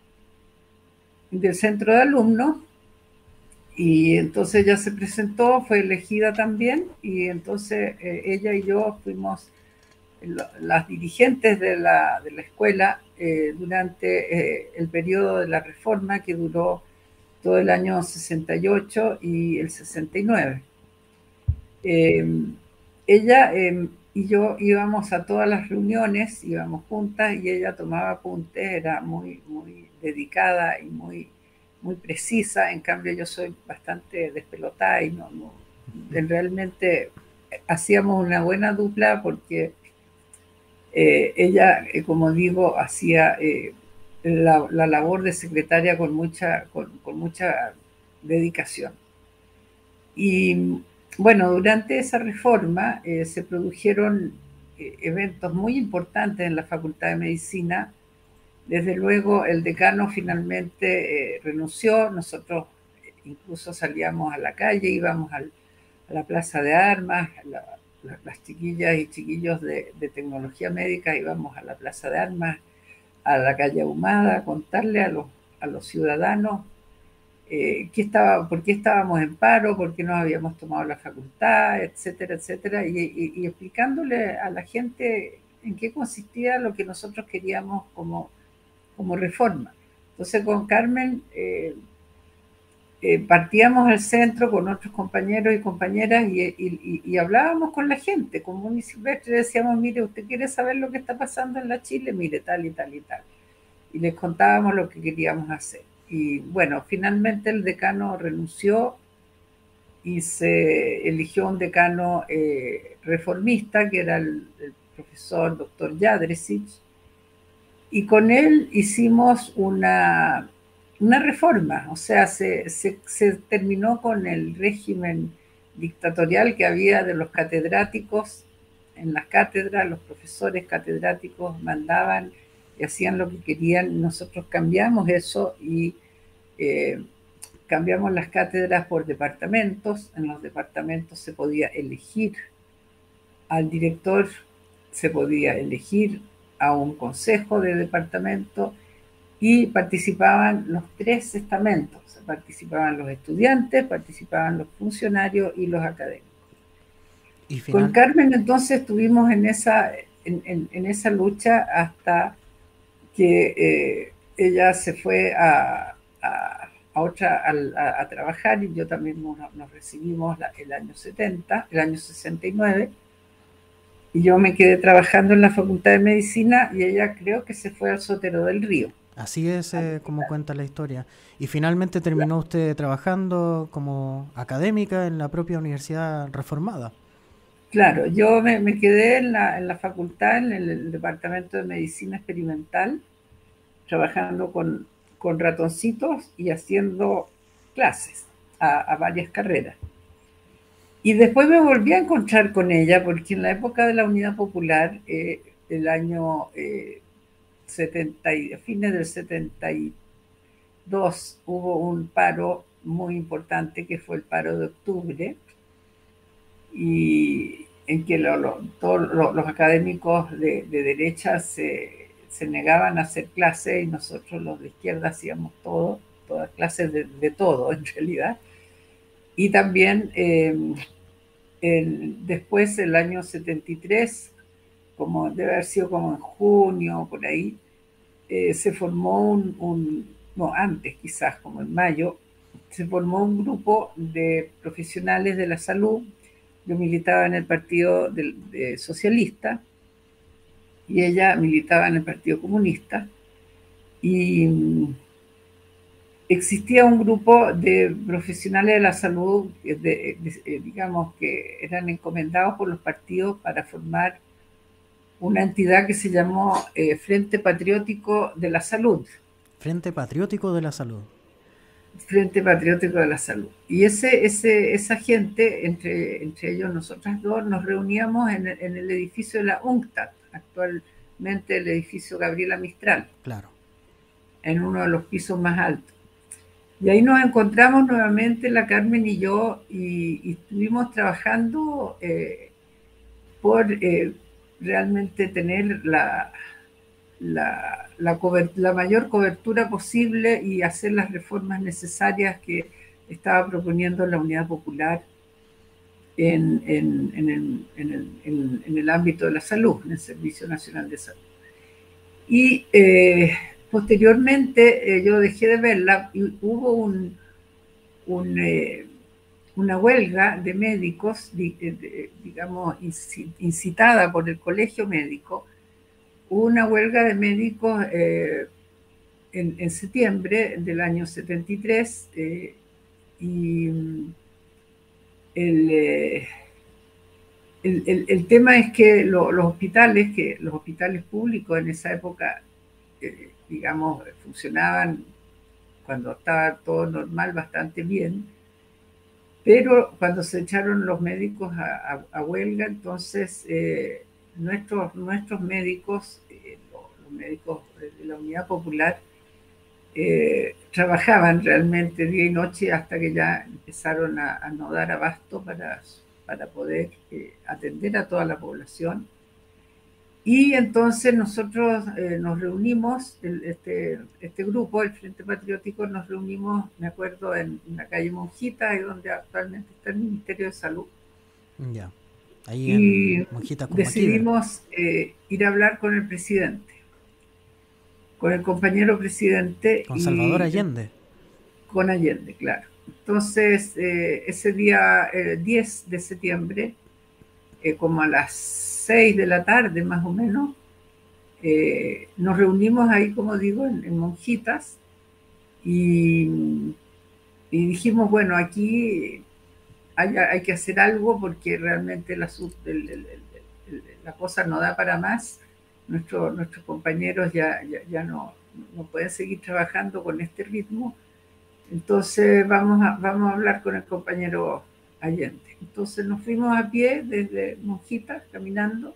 centro de alumnos. Y entonces ella se presentó, fue elegida también, y entonces ella y yo fuimos las dirigentes de la escuela durante el periodo de la reforma, que duró todo el año 68 y el 69. Ella y yo íbamos a todas las reuniones, íbamos juntas, y ella tomaba apuntes, era muy dedicada y muy precisa. En cambio yo soy bastante despelotada y realmente hacíamos una buena dupla porque ella, como digo, hacía la labor de secretaria con mucha dedicación. Y bueno, durante esa reforma se produjeron eventos muy importantes en la Facultad de Medicina. Desde luego el decano finalmente renunció, nosotros incluso salíamos a la calle, íbamos a la Plaza de Armas, las chiquillas y chiquillos de tecnología médica íbamos a la Plaza de Armas, a la calle Ahumada, a contarle a los ciudadanos por qué estábamos en paro, por qué nos habíamos tomado la facultad, etcétera, etcétera, y explicándole a la gente en qué consistía lo que nosotros queríamos como reforma. Entonces con Carmen partíamos al centro con otros compañeros y compañeras y hablábamos con la gente, común y silvestre, decíamos, mire, ¿usted quiere saber lo que está pasando en la Chile? Mire, tal y tal y tal. Y les contábamos lo que queríamos hacer. Y bueno, finalmente el decano renunció y se eligió un decano reformista, que era el profesor doctor Jadresic, y con él hicimos una reforma, o sea, se terminó con el régimen dictatorial que había de los catedráticos en las cátedras. Los profesores catedráticos mandaban y hacían lo que querían. Nosotros cambiamos eso y cambiamos las cátedras por departamentos. En los departamentos se podía elegir al director, se podía elegir a un consejo de departamento y participaban los 3 estamentos. Participaban los estudiantes, participaban los funcionarios y los académicos.
Y
Con Carmen entonces estuvimos en esa lucha hasta que ella se fue a trabajar, y yo también nos recibimos el año 69, y yo me quedé trabajando en la Facultad de Medicina y ella creo que se fue al Sotero del Río.
Así es como cuenta la historia. Y finalmente terminó usted trabajando como académica en la propia Universidad Reformada.
Claro, yo me quedé en la facultad, en el Departamento de Medicina Experimental, trabajando con ratoncitos y haciendo clases a varias carreras. Y después me volví a encontrar con ella, porque en la época de la Unidad Popular, el año 70, a fines del 72, hubo un paro muy importante, que fue el paro de octubre, y en que todos los académicos de derecha se negaban a hacer clases, y nosotros los de izquierda hacíamos todas clases de todo en realidad. Y también después, el año 73, como debe haber sido como en junio, por ahí, se formó no, antes quizás, como en mayo, se formó un grupo de profesionales de la salud. Yo militaba en el Partido Socialista y ella militaba en el Partido Comunista, y existía un grupo de profesionales de la salud, digamos, que eran encomendados por los partidos para formar una entidad que se llamó Frente Patriótico de la Salud.
Frente Patriótico de la Salud.
Frente Patriótico de la Salud. Y esa gente, entre ellos nosotras dos, nos reuníamos en el edificio de la UNCTAD, actualmente el edificio Gabriela Mistral.
Claro.
En uno de los pisos más altos. Y ahí nos encontramos nuevamente, la Carmen y yo, y estuvimos trabajando por realmente tener la mayor cobertura posible y hacer las reformas necesarias que estaba proponiendo la Unidad Popular en el ámbito de la salud, en el Servicio Nacional de Salud. Y posteriormente yo dejé de verla, y hubo una huelga de médicos, digamos, incitada por el Colegio Médico. Hubo una huelga de médicos en septiembre del año 73, y el tema es que los hospitales públicos en esa época, digamos, funcionaban, cuando estaba todo normal, bastante bien, pero cuando se echaron los médicos a huelga, entonces nuestros médicos, los médicos de la Unidad Popular, trabajaban realmente día y noche hasta que ya empezaron a no dar abasto para poder atender a toda la población. Y entonces nosotros nos reunimos, este grupo, el Frente Patriótico, nos reunimos, me acuerdo, en la calle Monjita, ahí donde actualmente está el Ministerio de Salud.
Ya, ahí
y
en Monjita con
decidimos ir a hablar con el presidente, con el compañero presidente.
Con Salvador Allende.
Con Allende, claro. Entonces, ese día, 10 de septiembre, como a las 6 de la tarde más o menos, nos reunimos ahí, como digo, en Monjitas, y dijimos, bueno, aquí hay que hacer algo porque realmente la cosa no da para más. Nuestros compañeros ya no pueden seguir trabajando con este ritmo. Entonces vamos a hablar con el compañero Allende. Entonces nos fuimos a pie desde Monjitas, caminando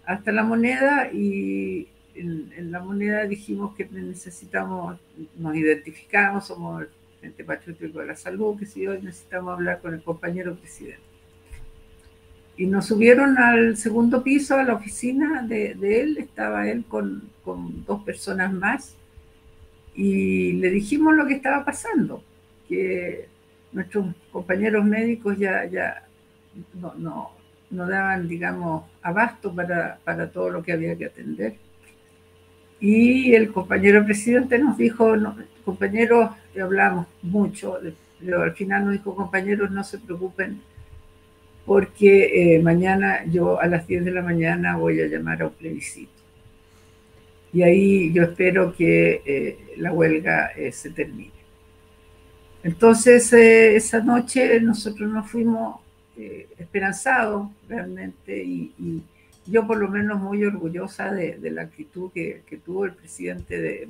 hasta La Moneda, y en La Moneda dijimos que necesitamos, nos identificamos, somos el Frente Patriótico de la Salud, que si hoy necesitamos hablar con el compañero presidente. Y nos subieron al segundo piso, a la oficina de él, estaba él con 2 personas más, y le dijimos lo que estaba pasando, que nuestros compañeros médicos ya no daban, digamos, abasto para todo lo que había que atender. Y el compañero presidente nos dijo, no, compañeros, hablamos mucho, pero al final nos dijo, compañeros, no se preocupen, porque mañana yo a las 10 de la mañana voy a llamar a un plebiscito. Y ahí yo espero que la huelga se termine. Entonces, esa noche nosotros nos fuimos esperanzados realmente, y yo por lo menos muy orgullosa de la actitud que tuvo el presidente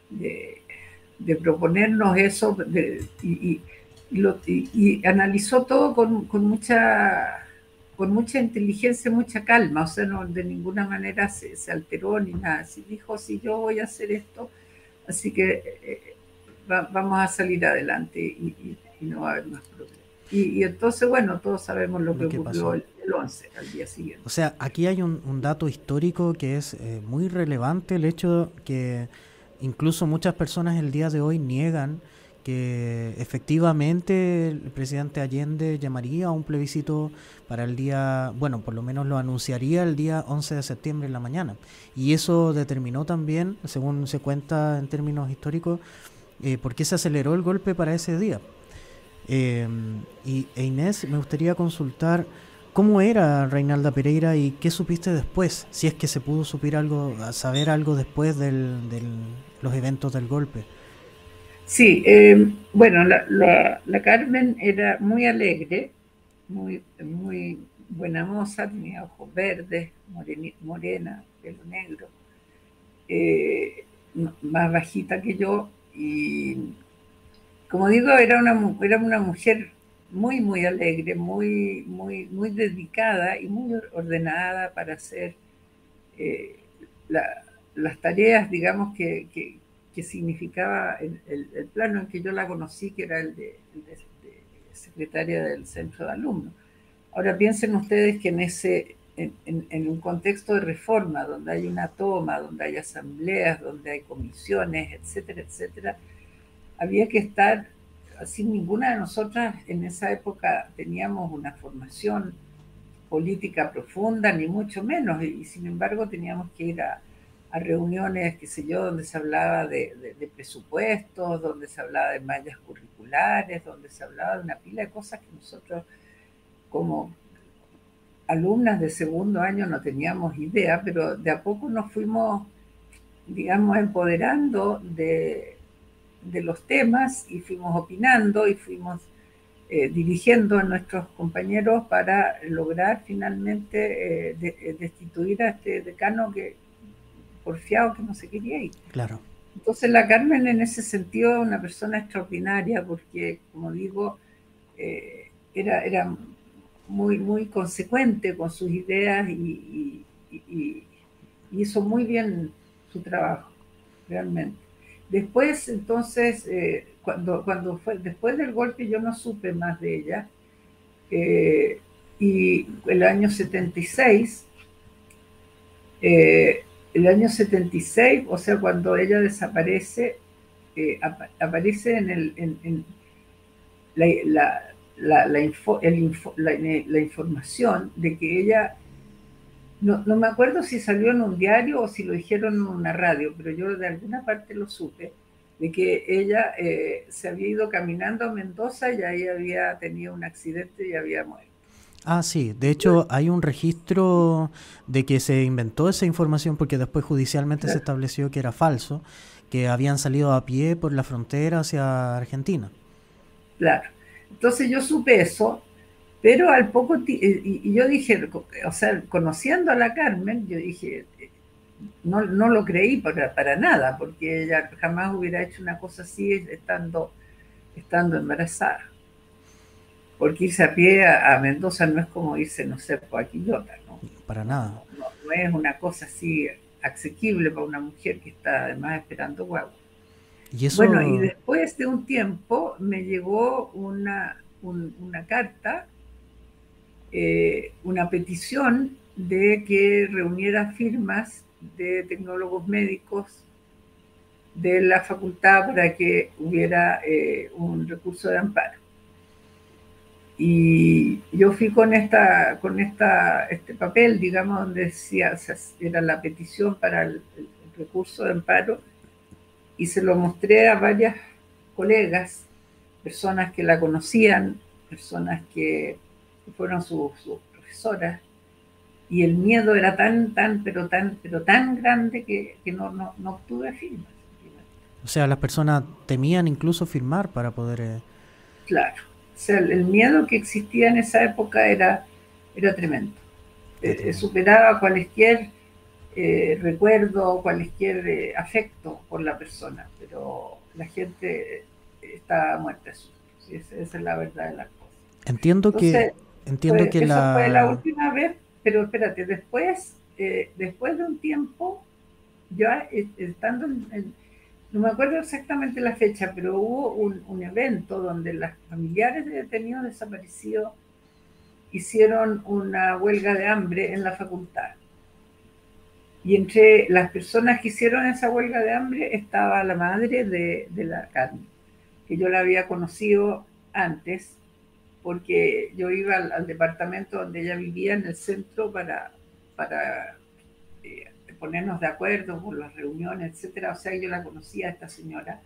de proponernos eso, y analizó todo con mucha inteligencia, mucha calma, o sea, no, de ninguna manera se alteró ni nada. Así dijo, si yo voy a hacer esto, así que vamos a salir adelante y no va a haber más problemas. Y entonces, bueno, todos sabemos lo que ocurrió el 11, al día siguiente.
O sea, aquí hay un dato histórico que es muy relevante, el hecho que incluso muchas personas el día de hoy niegan que efectivamente el presidente Allende llamaría a un plebiscito para el día, bueno, por lo menos lo anunciaría el día 11 de septiembre en la mañana. Y eso determinó también, según se cuenta en términos históricos, por qué se aceleró el golpe para ese día. Inés, me gustaría consultar cómo era Reinalda Pereira y qué supiste después, si es que se pudo saber algo después de los eventos del golpe.
Sí, bueno, la Carmen era muy alegre, muy buena moza, tenía ojos verdes, morena, pelo negro, más bajita que yo, y como digo, era una mujer muy alegre, muy dedicada y muy ordenada para hacer las tareas, digamos, que significaba el plano en que yo la conocí, que era el de secretaria del centro de alumnos. Ahora piensen ustedes que en un contexto de reforma, donde hay una toma, donde hay asambleas, donde hay comisiones, etcétera, etcétera, había que estar, así ninguna de nosotras en esa época teníamos una formación política profunda, ni mucho menos, y sin embargo teníamos que ir a reuniones, qué sé yo, donde se hablaba de presupuestos, donde se hablaba de mallas curriculares, donde se hablaba de una pila de cosas que nosotros como alumnas de segundo año no teníamos idea, pero de a poco nos fuimos, digamos, empoderando de los temas y fuimos opinando y fuimos dirigiendo a nuestros compañeros para lograr finalmente destituir a este decano que porfiado que no se quería ir.
Claro.
Entonces la Carmen en ese sentido es una persona extraordinaria porque, como digo, era muy consecuente con sus ideas y hizo muy bien su trabajo, realmente. Después, entonces, cuando fue después del golpe yo no supe más de ella, y el año 76, o sea, cuando ella desaparece, aparece en la información de que ella, no me acuerdo si salió en un diario o si lo dijeron en una radio, pero yo de alguna parte lo supe, de que ella se había ido caminando a Mendoza y ahí había tenido un accidente y había muerto.
Ah, sí. De hecho, hay un registro de que se inventó esa información porque después judicialmente se estableció que era falso, que habían salido a pie por la frontera hacia Argentina.
Claro. Entonces yo supe eso, pero al y yo dije, o sea, conociendo a la Carmen, yo dije, no lo creí para nada, porque ella jamás hubiera hecho una cosa así estando embarazada. Porque irse a pie a Mendoza no es como irse, no sé, a Quillota, ¿no?
Para nada.
No es una cosa así asequible para una mujer que está además esperando guagua.
Y eso,
Bueno, y después de un tiempo me llegó una carta, una petición de que reuniera firmas de tecnólogos médicos de la facultad para que hubiera un recurso de amparo. Y yo fui con este papel, digamos, donde decía, o sea, era la petición para el recurso de amparo, y se lo mostré a varias colegas, personas que la conocían, personas que fueron sus profesoras, y el miedo era pero tan grande que no obtuve firmas.
o sea, las personas temían incluso firmar para poder...
Claro, o sea, el miedo que existía en esa época era tremendo. Superaba cualquier recuerdo, cualquier afecto por la persona, pero la gente estaba muerta de susto. Sí, esa es la verdad de las cosas.
Entiendo
Entonces,
que
eso fue la última vez, pero espérate, después de un tiempo, ya estando no me acuerdo exactamente la fecha, pero hubo un evento donde las familiares de detenidos desaparecidos hicieron una huelga de hambre en la facultad. Y entre las personas que hicieron esa huelga de hambre estaba la madre de la Carmen, que yo la había conocido antes, porque yo iba al departamento donde ella vivía en el centro para ponernos de acuerdo por las reuniones, etcétera. O sea, yo la conocía a esta señora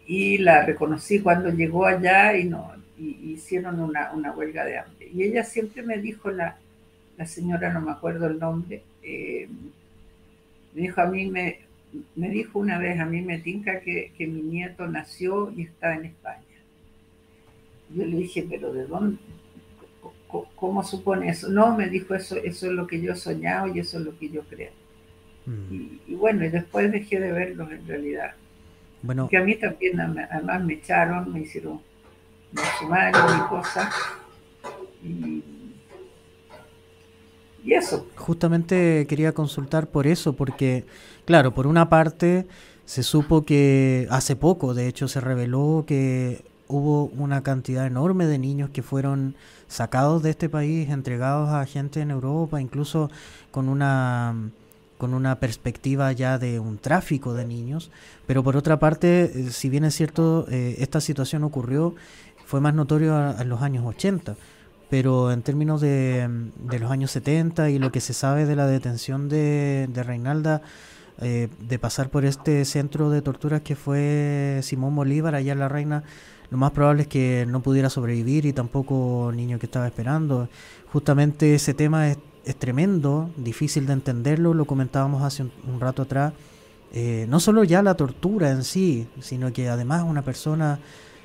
y la reconocí cuando llegó allá y hicieron una huelga de hambre. Y ella siempre me dijo, la señora, no me acuerdo el nombre, me dijo me dijo una vez, a mí me tinca que mi nieto nació y está en España. Yo le dije, pero ¿de dónde? ¿Cómo supone eso? No, me dijo, eso es lo que yo he soñado y eso es lo que yo creo. Y bueno, y después dejé de verlos en realidad.
Bueno,
que a mí también, además me echaron, me hicieron un sumario y cosas. Y eso.
Justamente quería consultar por eso, porque, claro, por una parte se supo que hace poco, de hecho, se reveló que hubo una cantidad enorme de niños que fueron sacados de este país, entregados a gente en Europa, incluso con una perspectiva ya de un tráfico de niños. Pero por otra parte, si bien es cierto, esta situación ocurrió, fue más notorio en los años 80. Pero en términos de los años 70 y lo que se sabe de la detención de Reinalda, de pasar por este centro de torturas que fue Simón Bolívar allá en La Reina, lo más probable es que no pudiera sobrevivir, y tampoco el niño que estaba esperando. Justamente ese tema es tremendo, difícil de entenderlo, lo comentábamos hace un rato atrás. No solo ya la tortura en sí, sino que además una persona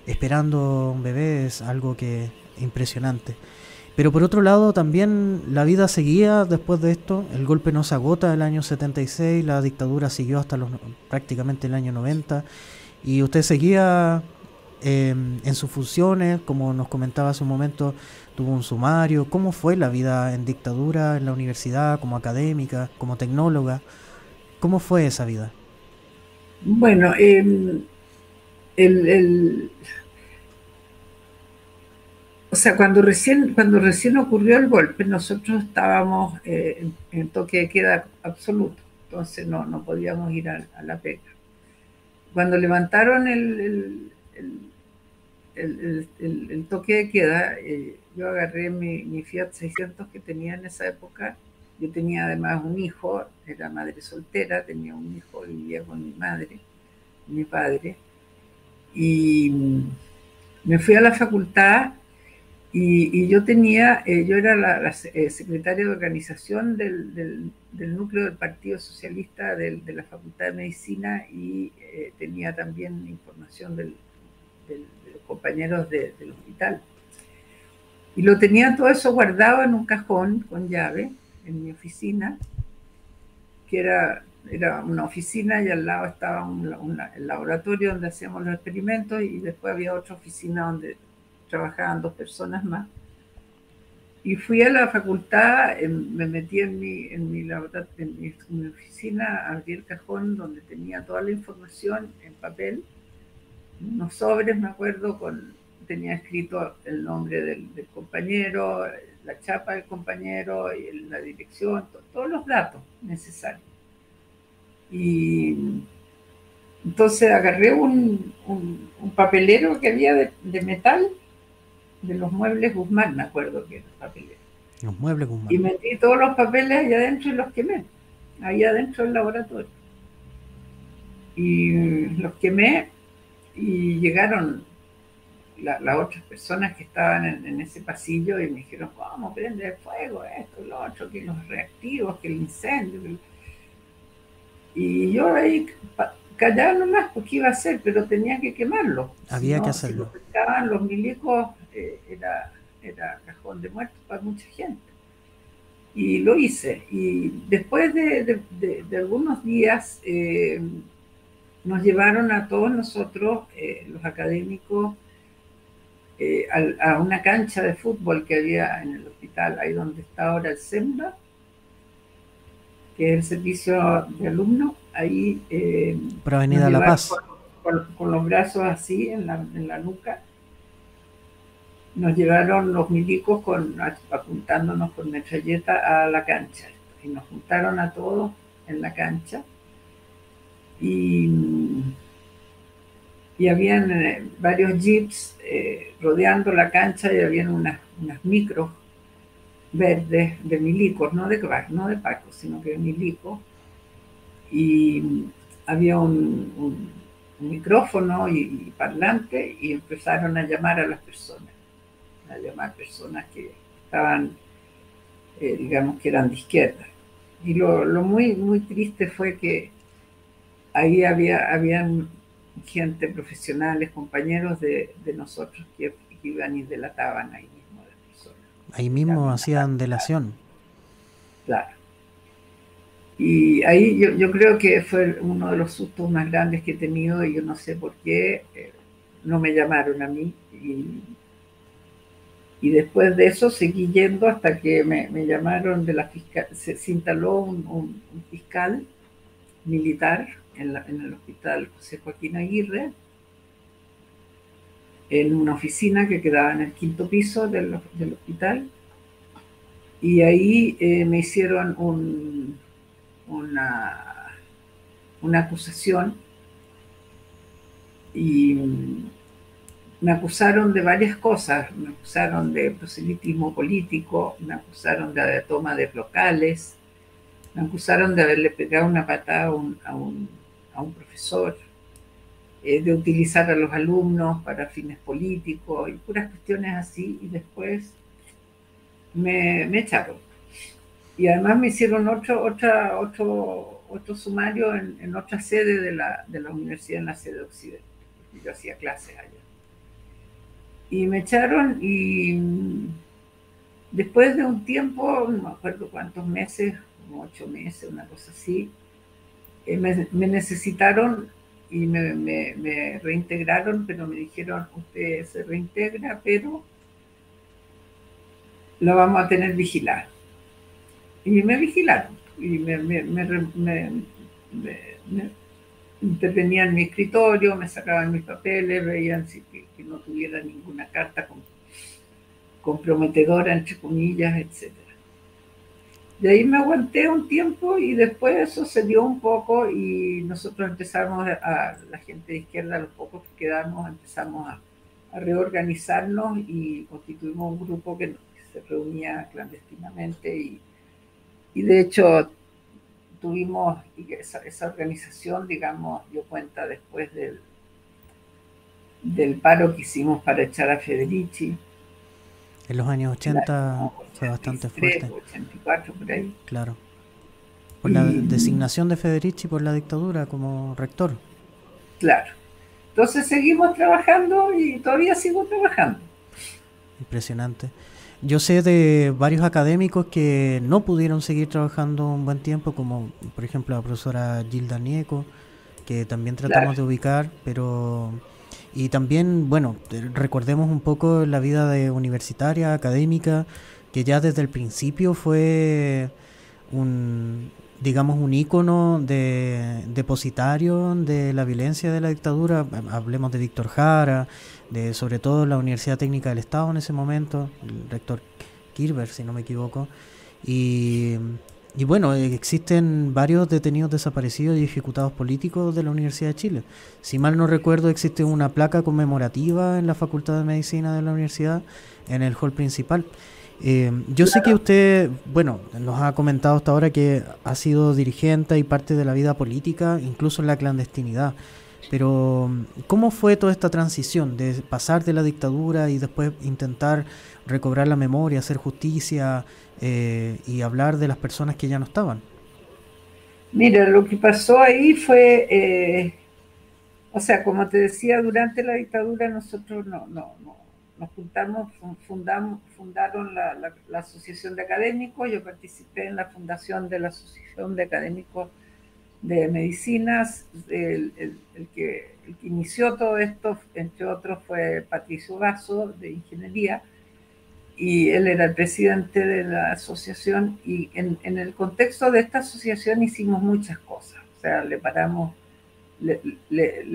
esperando un bebé es algo que impresionante. Pero por otro lado también la vida seguía después de esto, el golpe no se agota el año 76, la dictadura siguió hasta prácticamente el año 90, y usted seguía en sus funciones, como nos comentaba hace un momento, tuvo un sumario. ¿Cómo fue la vida en dictadura en la universidad, como académica, como tecnóloga? ¿Cómo fue esa vida?
Bueno, o sea, cuando recién ocurrió el golpe, nosotros estábamos en toque de queda absoluto, entonces no podíamos ir a la pega. Cuando levantaron el toque de queda, yo agarré mi Fiat 600 que tenía en esa época. Yo tenía además un hijo, era madre soltera, tenía un hijo, vivía con mi madre, mi padre, y me fui a la facultad. Y yo era la secretaria de organización del núcleo del Partido Socialista de la Facultad de Medicina, y tenía también información de los compañeros del hospital. Y lo tenía todo eso guardado en un cajón con llave en mi oficina, que era una oficina y al lado estaba el laboratorio donde hacíamos los experimentos y después había otra oficina donde trabajaban 2 personas más. Y fui a la facultad, me metí en mi oficina, abrí el cajón donde tenía toda la información en papel, unos sobres, me acuerdo, tenía escrito el nombre del compañero, la chapa del compañero, y la dirección, todos los datos necesarios. Y entonces agarré un papelero que había de metal, de los muebles Guzmán, me acuerdo que era el papelero.
Los muebles Guzmán.
Y metí todos los papeles allá adentro y los quemé, ahí adentro del laboratorio. Y los quemé y llegaron las otras personas que estaban en ese pasillo y me dijeron, vamos, prende fuego, esto, lo otro, que los reactivos, que el incendio. Y yo ahí callaba nomás porque iba a hacer, pero tenía que quemarlo.
Había que hacerlo.
Si lo pescaban los milicos, era cajón de muertos para mucha gente. Y lo hice. Y después de algunos días nos llevaron a todos nosotros, los académicos, a una cancha de fútbol que había en el hospital, ahí donde está ahora el SEMBA, que es el servicio de alumnos, ahí
por Avenida La Paz.
Con los brazos así en la nuca, nos llevaron los milicos apuntándonos con metralleta a la cancha, y nos juntaron a todos en la cancha, y habían varios jeeps rodeando la cancha, y habían unas micros verdes de milicos, no de Paco, sino que de milicos, y había un micrófono y parlante, y empezaron a llamar a las personas, que estaban, digamos, que eran de izquierda. Y lo muy, muy triste fue que ahí habían gente, profesionales, compañeros de nosotros que iban y delataban ahí mismo a las personas.
Ahí mismo hacían delación.
Claro. Y ahí yo creo que fue uno de los sustos más grandes que he tenido, y yo no sé por qué no me llamaron a mí. Y después de eso seguí yendo hasta que me llamaron de la fiscal. Se instaló un fiscal militar en el hospital José Joaquín Aguirre, en una oficina que quedaba en el 5º piso del hospital, y ahí me hicieron una acusación, y me acusaron de varias cosas. Me acusaron de proselitismo político, me acusaron de toma de locales, me acusaron de haberle pegado una patada a un profesor, de utilizar a los alumnos para fines políticos y puras cuestiones así, y después me echaron. Y además me hicieron otro sumario en otra sede de la universidad, en la sede Occidente. Yo hacía clases allá. Y me echaron, y después de un tiempo, no me acuerdo cuántos meses, como 8 meses, una cosa así, me necesitaron y me reintegraron, pero me dijeron, usted se reintegra, pero lo vamos a tener vigilado. Y me vigilaron, y me intervenían en mi escritorio, me sacaban mis papeles, veían que no tuviera ninguna carta comprometedora, entre comillas, etc. De ahí me aguanté un tiempo, y después eso se dio un poco, y nosotros empezamos, la gente de izquierda, los pocos que quedamos, empezamos a reorganizarnos, y constituimos un grupo que se reunía clandestinamente, y de hecho tuvimos esa organización, digamos, dio cuenta después del paro que hicimos para echar a Federici.
En los años 80 fue bastante fuerte.
84, por ahí.
Claro. Por la designación de Federici por la dictadura como rector.
Claro. Entonces seguimos trabajando y todavía sigo trabajando.
Impresionante. Yo sé de varios académicos que no pudieron seguir trabajando un buen tiempo, como por ejemplo la profesora Gilda Nieco, que también tratamos
Claro.
de ubicar, pero... Y también, bueno, recordemos un poco la vida de universitaria, académica, que ya desde el principio fue un, digamos, un ícono depositario de la violencia de la dictadura. Hablemos de Víctor Jara, de sobre todo la Universidad Técnica del Estado en ese momento, el rector Kirber, si no me equivoco. Y bueno, existen varios detenidos desaparecidos y ejecutados políticos de la Universidad de Chile. Si mal no recuerdo, existe una placa conmemorativa en la Facultad de Medicina de la universidad, en el hall principal. Yo sé que usted, bueno, nos ha comentado hasta ahora que ha sido dirigente y parte de la vida política, incluso en la clandestinidad. Pero, ¿cómo fue toda esta transición de pasar de la dictadura y después intentar recobrar la memoria, hacer justicia y hablar de las personas que ya no estaban?
Mira, lo que pasó ahí fue, o sea, como te decía, durante la dictadura nosotros nos juntamos, fundaron la Asociación de Académicos. Yo participé en la fundación de la Asociación de Académicos de Medicinas. El que inició todo esto, entre otros, fue Patricio Vaso, de Ingeniería, y él era el presidente de la asociación, y en el contexto de esta asociación hicimos muchas cosas. O sea, le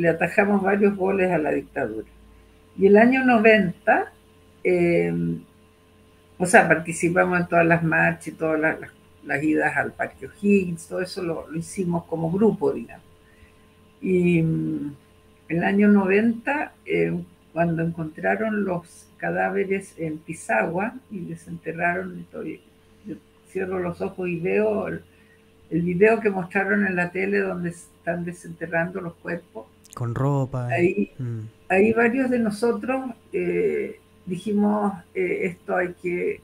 atajamos varios goles a la dictadura. Y el año 90, o sea, participamos en todas las marchas y todas las idas al Parque O'Higgins, todo eso lo hicimos como grupo, digamos. Y el año 90, cuando encontraron los cadáveres en Pisagua y desenterraron, yo cierro los ojos y veo el video que mostraron en la tele donde están desenterrando los cuerpos.
Con ropa.
Ahí varios de nosotros dijimos, esto hay que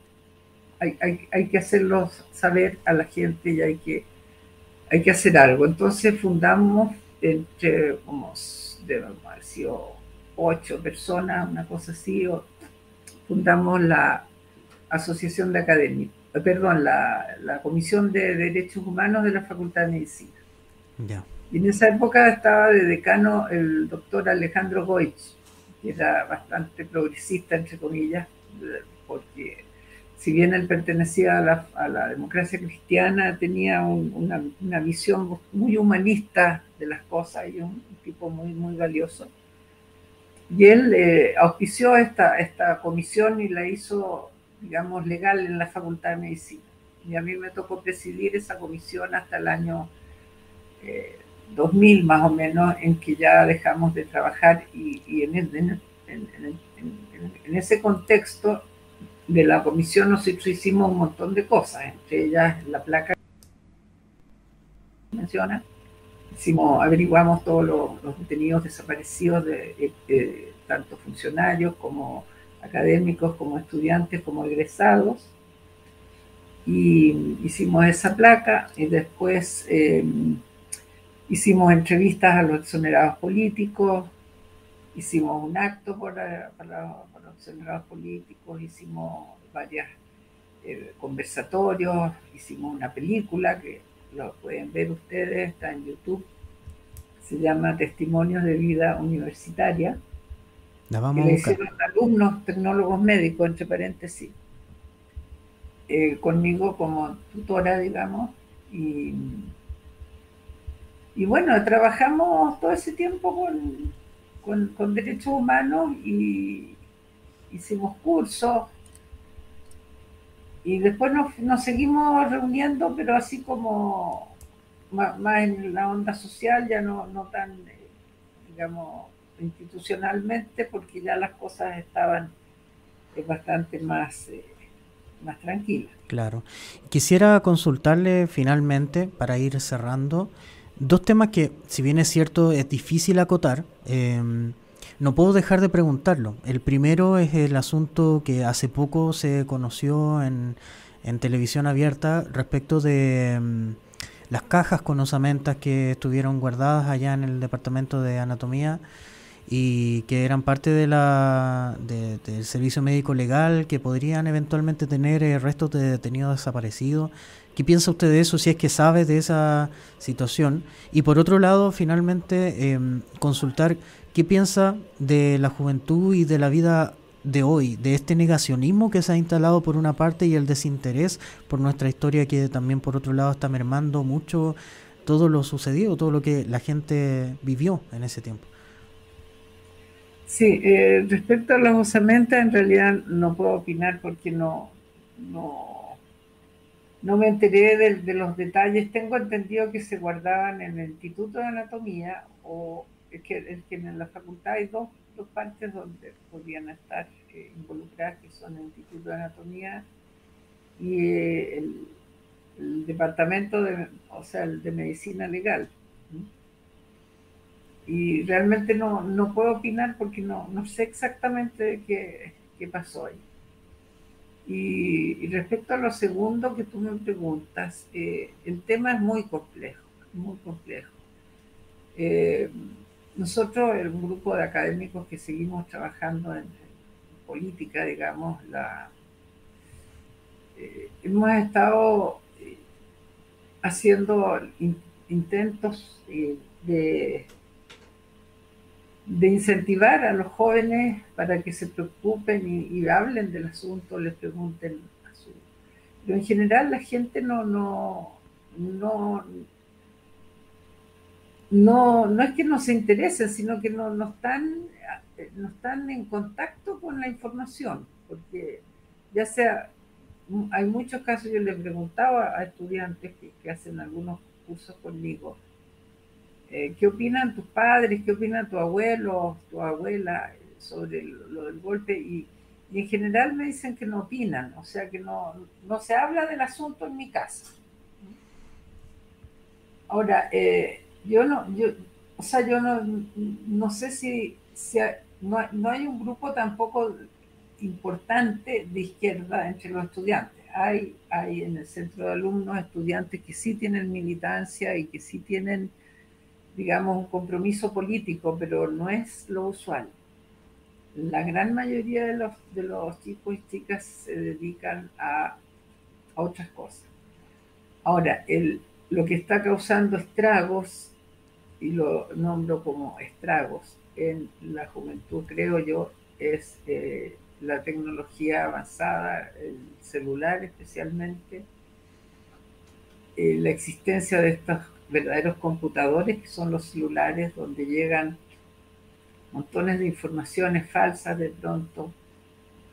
hacerlo saber a la gente y hay que hacer algo. Entonces fundamos, entre como debemos haber sido 8 personas, una cosa así, fundamos la Asociación de Académicos, perdón, la Comisión de Derechos Humanos de la Facultad de Medicina.
Ya.
Y en esa época estaba de decano el doctor Alejandro Goich, que era bastante progresista, entre comillas, porque si bien él pertenecía a la democracia cristiana, tenía una visión muy humanista de las cosas, y un tipo muy, muy valioso. Y él auspició esta comisión y la hizo, digamos, legal en la Facultad de Medicina. Y a mí me tocó presidir esa comisión hasta el año 2000 más o menos, en que ya dejamos de trabajar, y en ese contexto de la comisión nosotros hicimos un montón de cosas, entre ellas la placa que menciona. Averiguamos todos los detenidos desaparecidos, tanto funcionarios como académicos, como estudiantes, como egresados, y hicimos esa placa. Y después hicimos entrevistas a los exonerados políticos, hicimos un acto para los exonerados políticos, hicimos varios conversatorios, hicimos una película que lo pueden ver ustedes, está en YouTube, se llama Testimonios de Vida Universitaria,
La
que
vamos a
le
buscar.
hicieron alumnos tecnólogos médicos, entre paréntesis, conmigo como tutora, digamos, y bueno, trabajamos todo ese tiempo con derechos humanos, y hicimos cursos, y después nos seguimos reuniendo, pero así como más en la onda social, ya no tan, digamos, institucionalmente, porque ya las cosas estaban bastante más tranquilas.
Claro. Quisiera consultarle finalmente, para ir cerrando, dos temas que, si bien es cierto, es difícil acotar, no puedo dejar de preguntarlo. El primero es el asunto que hace poco se conoció en televisión abierta respecto de las cajas con osamentas que estuvieron guardadas allá en el departamento de anatomía, y que eran parte del servicio médico legal, que podrían eventualmente tener restos de detenidos desaparecidos. ¿Qué piensa usted de eso, si es que sabe de esa situación? Y por otro lado, finalmente, consultar qué piensa de la juventud y de la vida de hoy, de este negacionismo que se ha instalado por una parte y el desinterés por nuestra historia, que también por otro lado está mermando mucho todo lo sucedido, todo lo que la gente vivió en ese tiempo.
Sí, respecto a las osamentas, en realidad no puedo opinar porque no me enteré de los detalles. Tengo entendido que se guardaban en el Instituto de Anatomía, o es que en la facultad hay dos partes donde podían estar involucradas, que son el Instituto de Anatomía y el departamento el de Medicina Legal. Y realmente no puedo opinar porque no sé exactamente qué pasó ahí. Y respecto a lo segundo que tú me preguntas, el tema es muy complejo, muy complejo. Nosotros, un grupo de académicos que seguimos trabajando en política, digamos, hemos estado haciendo intentos de incentivar a los jóvenes para que se preocupen y hablen del asunto, les pregunten pero en general la gente no es que no se interesen, sino que no están en contacto con la información, porque ya sea, hay muchos casos, yo les preguntaba a estudiantes que hacen algunos cursos conmigo, ¿qué opinan tus padres, qué opinan tu abuelo, tu abuela sobre lo del golpe? Y en general me dicen que no opinan, o sea que no se habla del asunto en mi casa. Ahora, yo no sé si no hay un grupo tampoco importante de izquierda entre los estudiantes. Hay en el centro de alumnos estudiantes que sí tienen militancia y que sí tienen, digamos, un compromiso político, pero no es lo usual. La gran mayoría de los chicos y chicas se dedican a otras cosas. Ahora, lo que está causando estragos, y lo nombro como estragos en la juventud, creo yo, es la tecnología avanzada, el celular especialmente, la existencia de estos verdaderos computadores que son los celulares, donde llegan montones de informaciones falsas de pronto.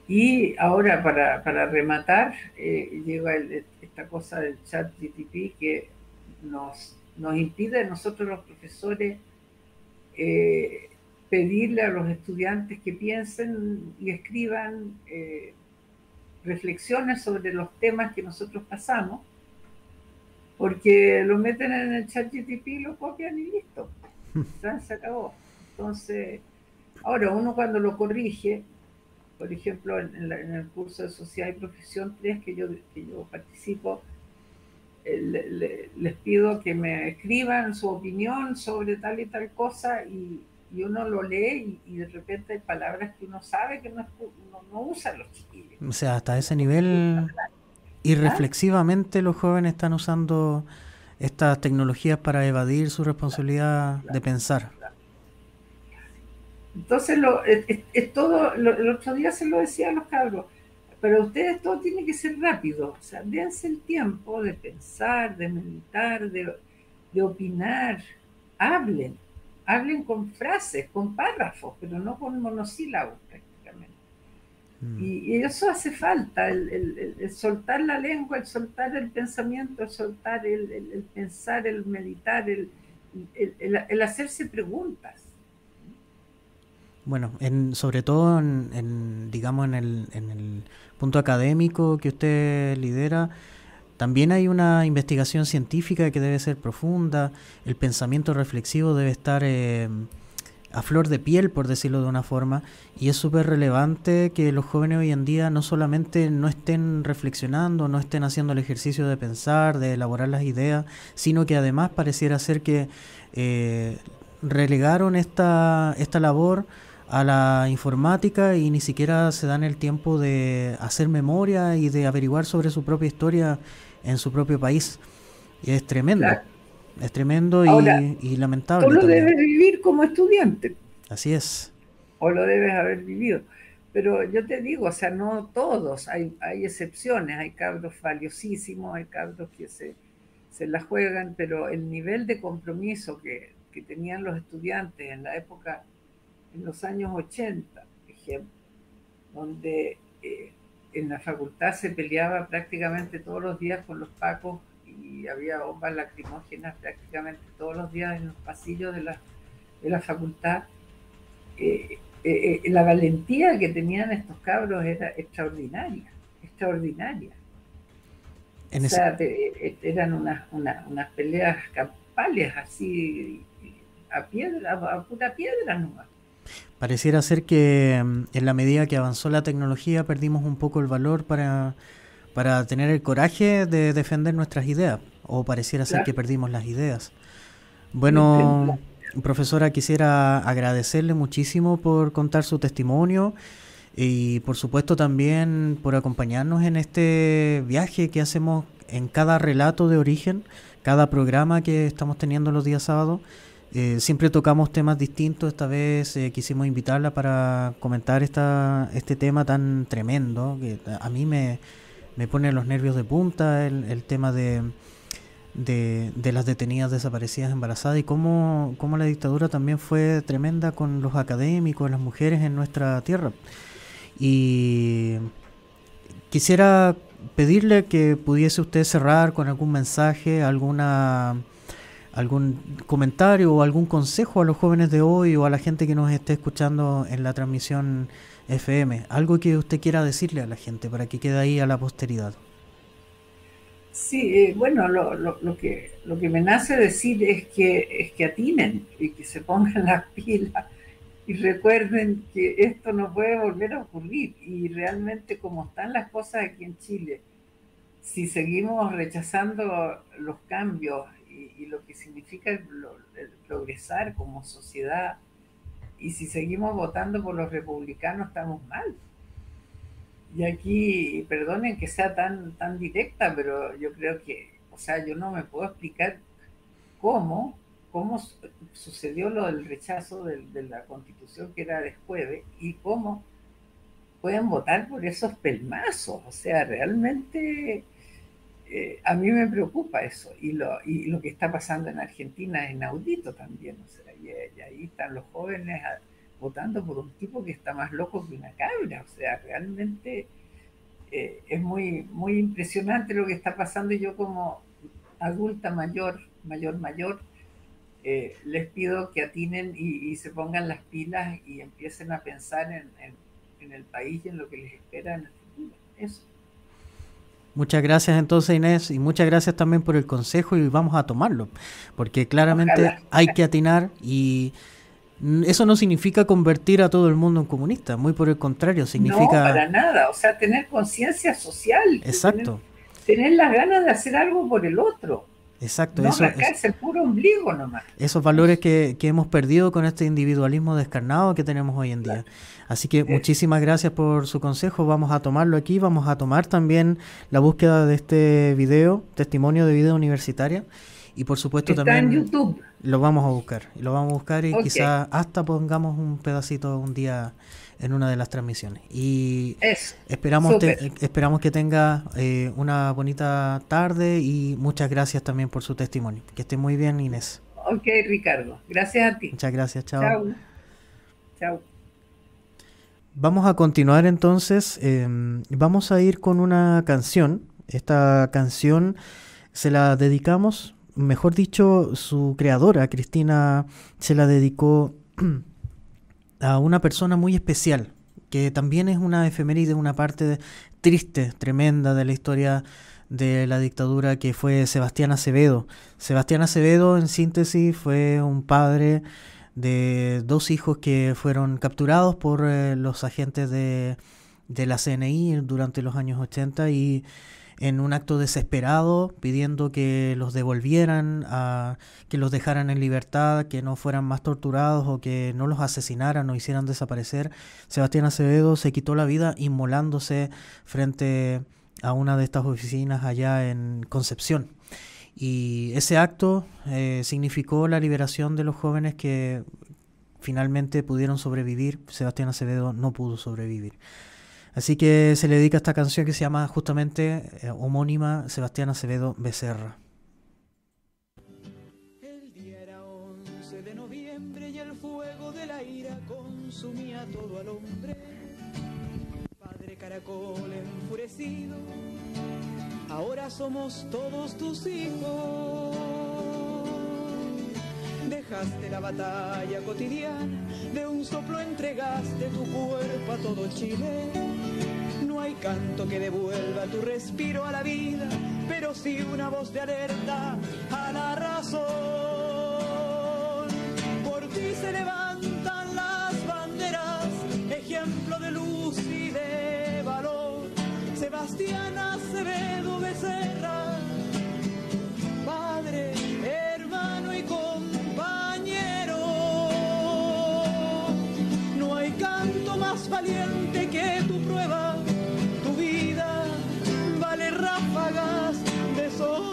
Y ahora, para rematar, llega esta cosa del ChatGPT que nos impide a nosotros los profesores pedirle a los estudiantes que piensen y escriban reflexiones sobre los temas que nosotros pasamos, porque lo meten en el ChatGPT, lo copian y listo, ya se acabó. Entonces, ahora uno cuando lo corrige, por ejemplo, en el curso de Sociedad y Profesión 3 que yo participo, les pido que me escriban su opinión sobre tal y tal cosa, y uno lo lee y de repente hay palabras que uno sabe que no usan los chiquillos.
O sea, hasta ese nivel, irreflexivamente los jóvenes están usando estas tecnologías para evadir su responsabilidad de pensar.
Entonces, es todo, el otro día se lo decía a los cabros, pero ustedes todo tiene que ser rápido, o sea, dense el tiempo de pensar, de meditar, de opinar, hablen con frases, con párrafos, pero no con monosílabos prácticamente. Y eso hace falta, el soltar la lengua, el soltar el pensamiento, el soltar el pensar, el meditar, el hacerse preguntas.
Bueno, sobre todo digamos en el punto académico que usted lidera, también hay una investigación científica que debe ser profunda, el pensamiento reflexivo debe estar a flor de piel, por decirlo de una forma, y es súper relevante que los jóvenes hoy en día no solamente no estén reflexionando, no estén haciendo el ejercicio de pensar, de elaborar las ideas, sino que además pareciera ser que relegaron esta labor a la informática y ni siquiera se dan el tiempo de hacer memoria y de averiguar sobre su propia historia en su propio país. Y es tremendo,
Claro.
es tremendo
Ahora,
y lamentable
Tú lo
también.
debes vivir como estudiante,
Así es.
o lo debes haber vivido. Pero yo te digo, o sea, no todos, hay excepciones, hay cabros valiosísimos, hay cabros que se la juegan, pero el nivel de compromiso que tenían los estudiantes en la época, en los años 80, por ejemplo, donde en la facultad se peleaba prácticamente todos los días con los pacos y había bombas lacrimógenas prácticamente todos los días en los pasillos de la facultad. La valentía que tenían estos cabros era extraordinaria, extraordinaria.
En
O
ese-
sea, eran unas peleas campales así, a pura piedra nomás.
Pareciera ser que en la medida que avanzó la tecnología perdimos un poco el valor para tener el coraje de defender nuestras ideas, o pareciera ser
Claro.
que perdimos las ideas. Bueno, profesora, quisiera agradecerle muchísimo por contar su testimonio y por supuesto también por acompañarnos en este viaje que hacemos en cada relato de origen, cada programa que estamos teniendo los días sábados. Siempre tocamos temas distintos. Esta vez quisimos invitarla para comentar este tema tan tremendo que a mí me pone los nervios de punta, el tema de las detenidas desaparecidas embarazadas y cómo la dictadura también fue tremenda con los académicos, las mujeres en nuestra tierra. Y quisiera pedirle que pudiese usted cerrar con algún mensaje, algún comentario o algún consejo a los jóvenes de hoy o a la gente que nos esté escuchando en la transmisión FM. Algo que usted quiera decirle a la gente para que quede ahí a la posteridad.
Sí, bueno, lo que me nace decir es que atinen y que se pongan las pilas y recuerden que esto no puede volver a ocurrir. Y realmente como están las cosas aquí en Chile, si seguimos rechazando los cambios y lo que significa el progresar como sociedad, y si seguimos votando por los republicanos, estamos mal. Y aquí, perdonen que sea tan directa, pero yo creo que, o sea, yo no me puedo explicar cómo sucedió lo del rechazo de la Constitución que era de jueves y cómo pueden votar por esos pelmazos. O sea, realmente a mí me preocupa eso. Y lo que está pasando en Argentina es inaudito también. O sea, y ahí están los jóvenes votando por un tipo que está más loco que una cabra. O sea, realmente es muy impresionante lo que está pasando y yo como adulta mayor, les pido que atinen y se pongan las pilas y empiecen a pensar en el país y en lo que les espera en el futuro. Eso.
Muchas gracias entonces, Inés, y muchas gracias también por el consejo y vamos a tomarlo, porque claramente
Ojalá.
hay que atinar y eso no significa convertir a todo el mundo en comunista, muy por el contrario, significa...
No, para nada, o sea, tener conciencia social.
Exacto.
Tener las ganas de hacer algo por el otro.
Exacto,
No
eso
rascarse el puro ombligo nomás.
esos valores que hemos perdido con este individualismo descarnado que tenemos hoy en día. Así que muchísimas gracias por su consejo, vamos a tomarlo aquí, vamos a tomar también la búsqueda de este video, testimonio de vida universitaria, y por supuesto
Está
también
en YouTube.
lo vamos a buscar y
Ok.
quizás hasta pongamos un pedacito un día en una de las transmisiones. Y
Eso.
esperamos
Súper.
que tenga una bonita tarde y muchas gracias también por su testimonio. Que esté muy bien, Inés.
Ok, Ricardo. Gracias a ti.
Muchas gracias, chao.
Chao. Chao.
Vamos a continuar entonces, vamos a ir con una canción. Esta canción se la dedicamos, mejor dicho, su creadora, Cristina, se la dedicó a una persona muy especial, que también es una efeméride, una parte triste, tremenda de la historia de la dictadura, que fue Sebastián Acevedo. Sebastián Acevedo, en síntesis, fue un padre de dos hijos que fueron capturados por los agentes de la CNI durante los años 80 y en un acto desesperado, pidiendo que los devolvieran, que los dejaran en libertad, que no fueran más torturados o que no los asesinaran o hicieran desaparecer. Sebastián Acevedo se quitó la vida inmolándose frente a una de estas oficinas allá en Concepción. Y ese acto significó la liberación de los jóvenes que finalmente pudieron sobrevivir. Sebastián Acevedo no pudo sobrevivir. Así que se le dedica esta canción que se llama justamente homónima, Sebastián Acevedo Becerra.
El día era 11 de noviembre y el fuego de la ira consumía todo al hombre. Padre Caracol enfurecido, ahora somos todos tus hijos. Dejaste la batalla cotidiana, de un soplo entregaste tu cuerpo a todo Chile. No hay canto que devuelva tu respiro a la vida, pero sí una voz de alerta a la razón. Por ti se levantan las banderas, ejemplo de luz y de valor. Sebastián Acevedo Becerra, padre, hermano y compañero. No hay canto más valiente que tu prueba, tu vida vale ráfagas de sol.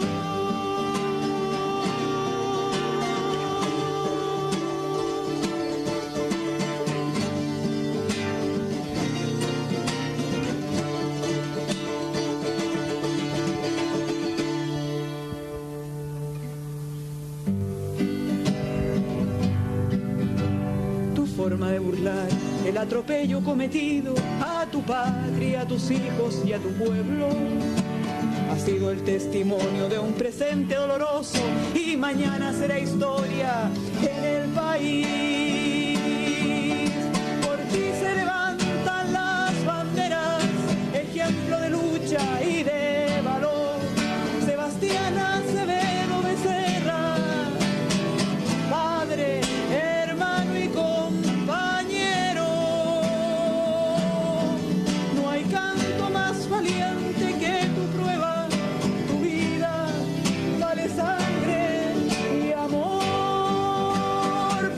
Forma de burlar el atropello cometido a tu patria, a tus hijos y a tu pueblo ha sido el testimonio de un presente doloroso y mañana será historia en el país. Por ti se levantan las banderas, ejemplo de lucha y de valor. Sebastián Acevedo Becerra, padre, hermano y compañero. No hay canto más valiente que tu prueba, tu vida vale sangre y amor.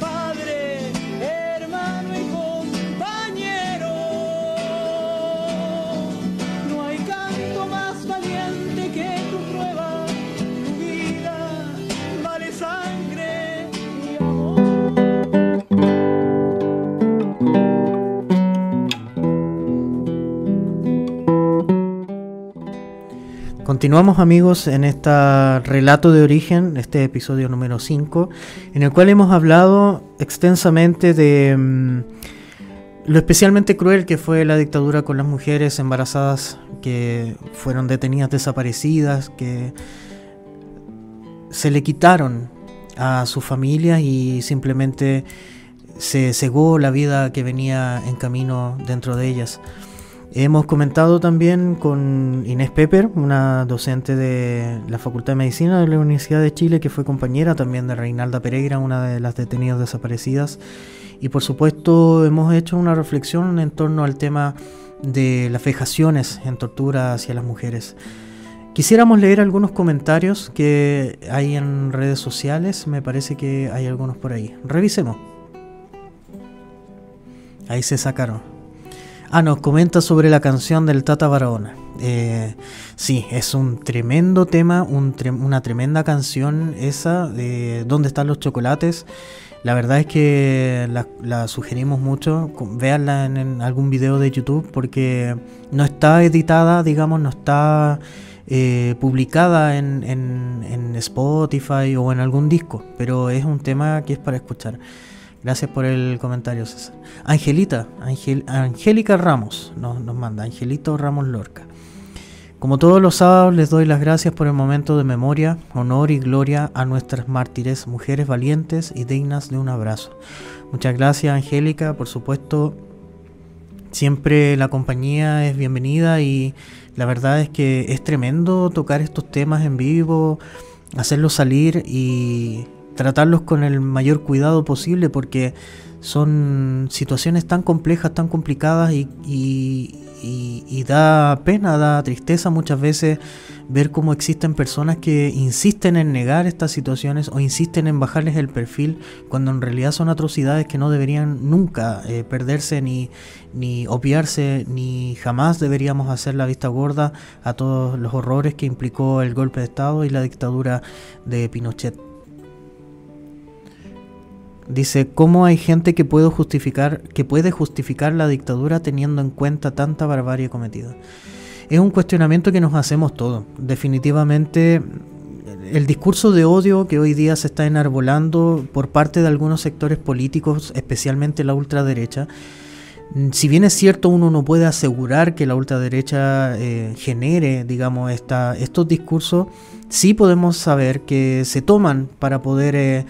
Padre, hermano y compañero. No hay canto más valiente que tu prueba, tu vida vale sangre y amor.
Continuamos, amigos, en este relato de origen, este episodio número 5, en el cual hemos hablado extensamente de lo especialmente cruel que fue la dictadura con las mujeres embarazadas que fueron detenidas desaparecidas, que se le quitaron a sus familias y simplemente se cegó la vida que venía en camino dentro de ellas. Hemos comentado también con Inés Pepper, una docente de la Facultad de Medicina de la Universidad de Chile, que fue compañera también de Reinalda Pereira, una de las detenidas desaparecidas. Y por supuesto hemos hecho una reflexión en torno al tema de las vejaciones en tortura hacia las mujeres. Quisiéramos leer algunos comentarios que hay en redes sociales, me parece que hay algunos por ahí. Revisemos. Ahí se sacaron. Nos comenta sobre la canción del Tata Barahona. Sí, es un tremendo tema, una tremenda canción esa, de ¿Dónde están los chocolates? La verdad es que la sugerimos mucho, véanla en algún video de YouTube, porque no está editada, digamos, no está publicada en Spotify o en algún disco, pero es un tema que es para escuchar. Gracias por el comentario, César. Angélica Ramos nos manda, Angelito Ramos Lorca. Como todos los sábados, les doy las gracias por el momento de memoria, honor y gloria a nuestras mártires, mujeres valientes y dignas de un abrazo. Muchas gracias, Angélica. Por supuesto, siempre la compañía es bienvenida y la verdad es que es tremendo tocar estos temas en vivo, hacerlos salir y tratarlos con el mayor cuidado posible, porque son situaciones tan complejas, tan complicadas y y da pena, da tristeza muchas veces ver cómo existen personas que insisten en negar estas situaciones o insisten en bajarles el perfil cuando en realidad son atrocidades que no deberían nunca perderse ni obviarse, ni jamás deberíamos hacer la vista gorda a todos los horrores que implicó el golpe de Estado y la dictadura de Pinochet. Dice, ¿cómo hay gente que puede justificar la dictadura teniendo en cuenta tanta barbarie cometida? Es un cuestionamiento que nos hacemos todos. Definitivamente, el discurso de odio que hoy día se está enarbolando por parte de algunos sectores políticos, especialmente la ultraderecha, si bien es cierto, uno no puede asegurar que la ultraderecha genere, digamos, estos discursos, sí podemos saber que se toman para poder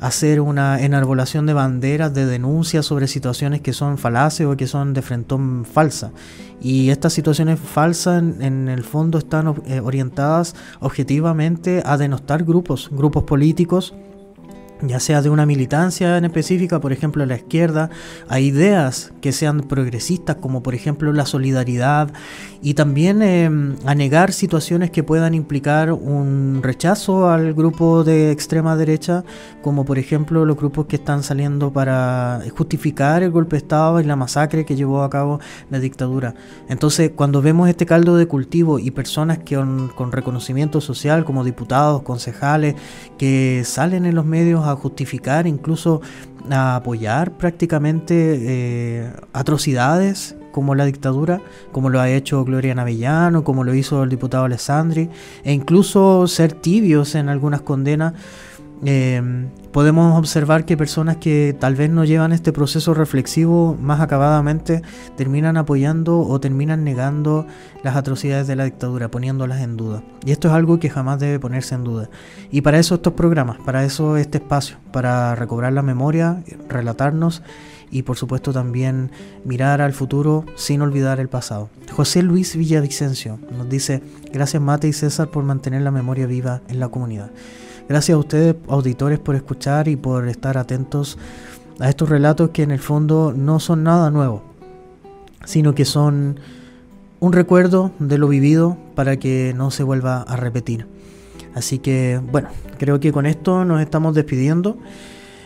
hacer una enarbolación de banderas, de denuncias sobre situaciones que son falaces o que son de frentón falsas. Y estas situaciones falsas en el fondo están orientadas objetivamente a denostar grupos políticos, ya sea de una militancia en específica, por ejemplo la izquierda, a ideas que sean progresistas como por ejemplo la solidaridad, y también a negar situaciones que puedan implicar un rechazo al grupo de extrema derecha, como por ejemplo los grupos que están saliendo para justificar el golpe de Estado y la masacre que llevó a cabo la dictadura. Entonces, cuando vemos este caldo de cultivo y personas que con reconocimiento social como diputados, concejales, que salen en los medios a justificar, incluso a apoyar prácticamente atrocidades como la dictadura, como lo ha hecho Gloria Navellano, como lo hizo el diputado Alessandri, e incluso ser tibios en algunas condenas, podemos observar que personas que tal vez no llevan este proceso reflexivo más acabadamente terminan apoyando o terminan negando las atrocidades de la dictadura, poniéndolas en duda. Y esto es algo que jamás debe ponerse en duda. Y para eso estos programas, para eso este espacio, para recobrar la memoria, relatarnos y por supuesto también mirar al futuro sin olvidar el pasado. José Luis Villavicencio nos dice: gracias Mate y César por mantener la memoria viva en la comunidad. Gracias a ustedes, auditores, por escuchar y por estar atentos a estos relatos que en el fondo no son nada nuevo, sino que son un recuerdo de lo vivido para que no se vuelva a repetir. Así que, bueno, creo que con esto nos estamos despidiendo.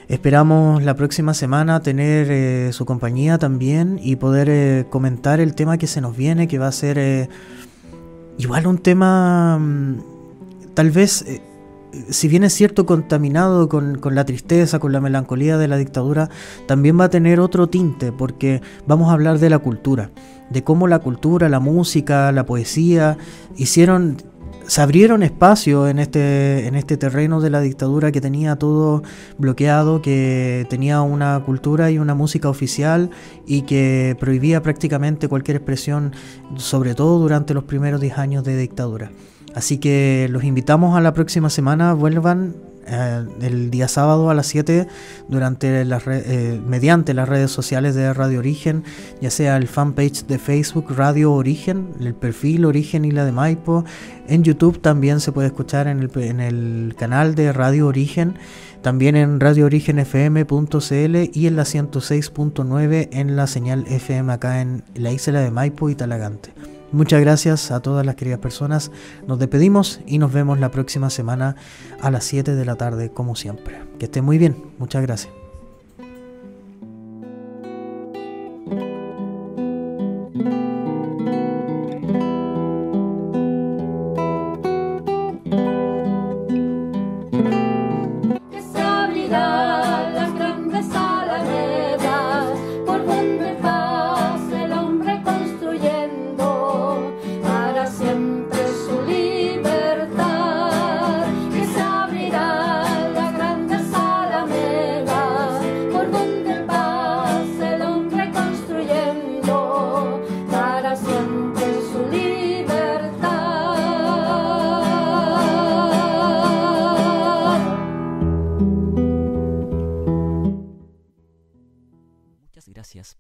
Esperamos la próxima semana tener su compañía también y poder comentar el tema que se nos viene, que va a ser igual un tema tal vez... si bien es cierto, contaminado con la tristeza, con la melancolía de la dictadura, también va a tener otro tinte, porque vamos a hablar de la cultura, de cómo la cultura, la música, la poesía se abrieron espacio en este terreno de la dictadura que tenía todo bloqueado, que tenía una cultura y una música oficial y que prohibía prácticamente cualquier expresión, sobre todo durante los primeros 10 años de dictadura. Así que los invitamos a la próxima semana, vuelvan el día sábado a las 7 mediante las redes sociales de Radio Origen, ya sea el fanpage de Facebook Radio Origen, el perfil Origen Isla de Maipo. En YouTube también se puede escuchar en el canal de Radio Origen, también en radioorigenfm.cl y en la 106.9 en la señal FM acá en la isla de Maipo y Talagante. Muchas gracias a todas las queridas personas. Nos despedimos y nos vemos la próxima semana a las 7 de la tarde, como siempre. Que estén muy bien. Muchas gracias.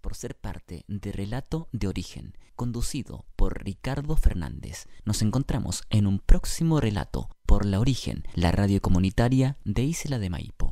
Por ser parte de Relato de Origen, conducido por Ricardo Fernández. Nos encontramos en un próximo relato por La Origen, la radio comunitaria de Isla de Maipo.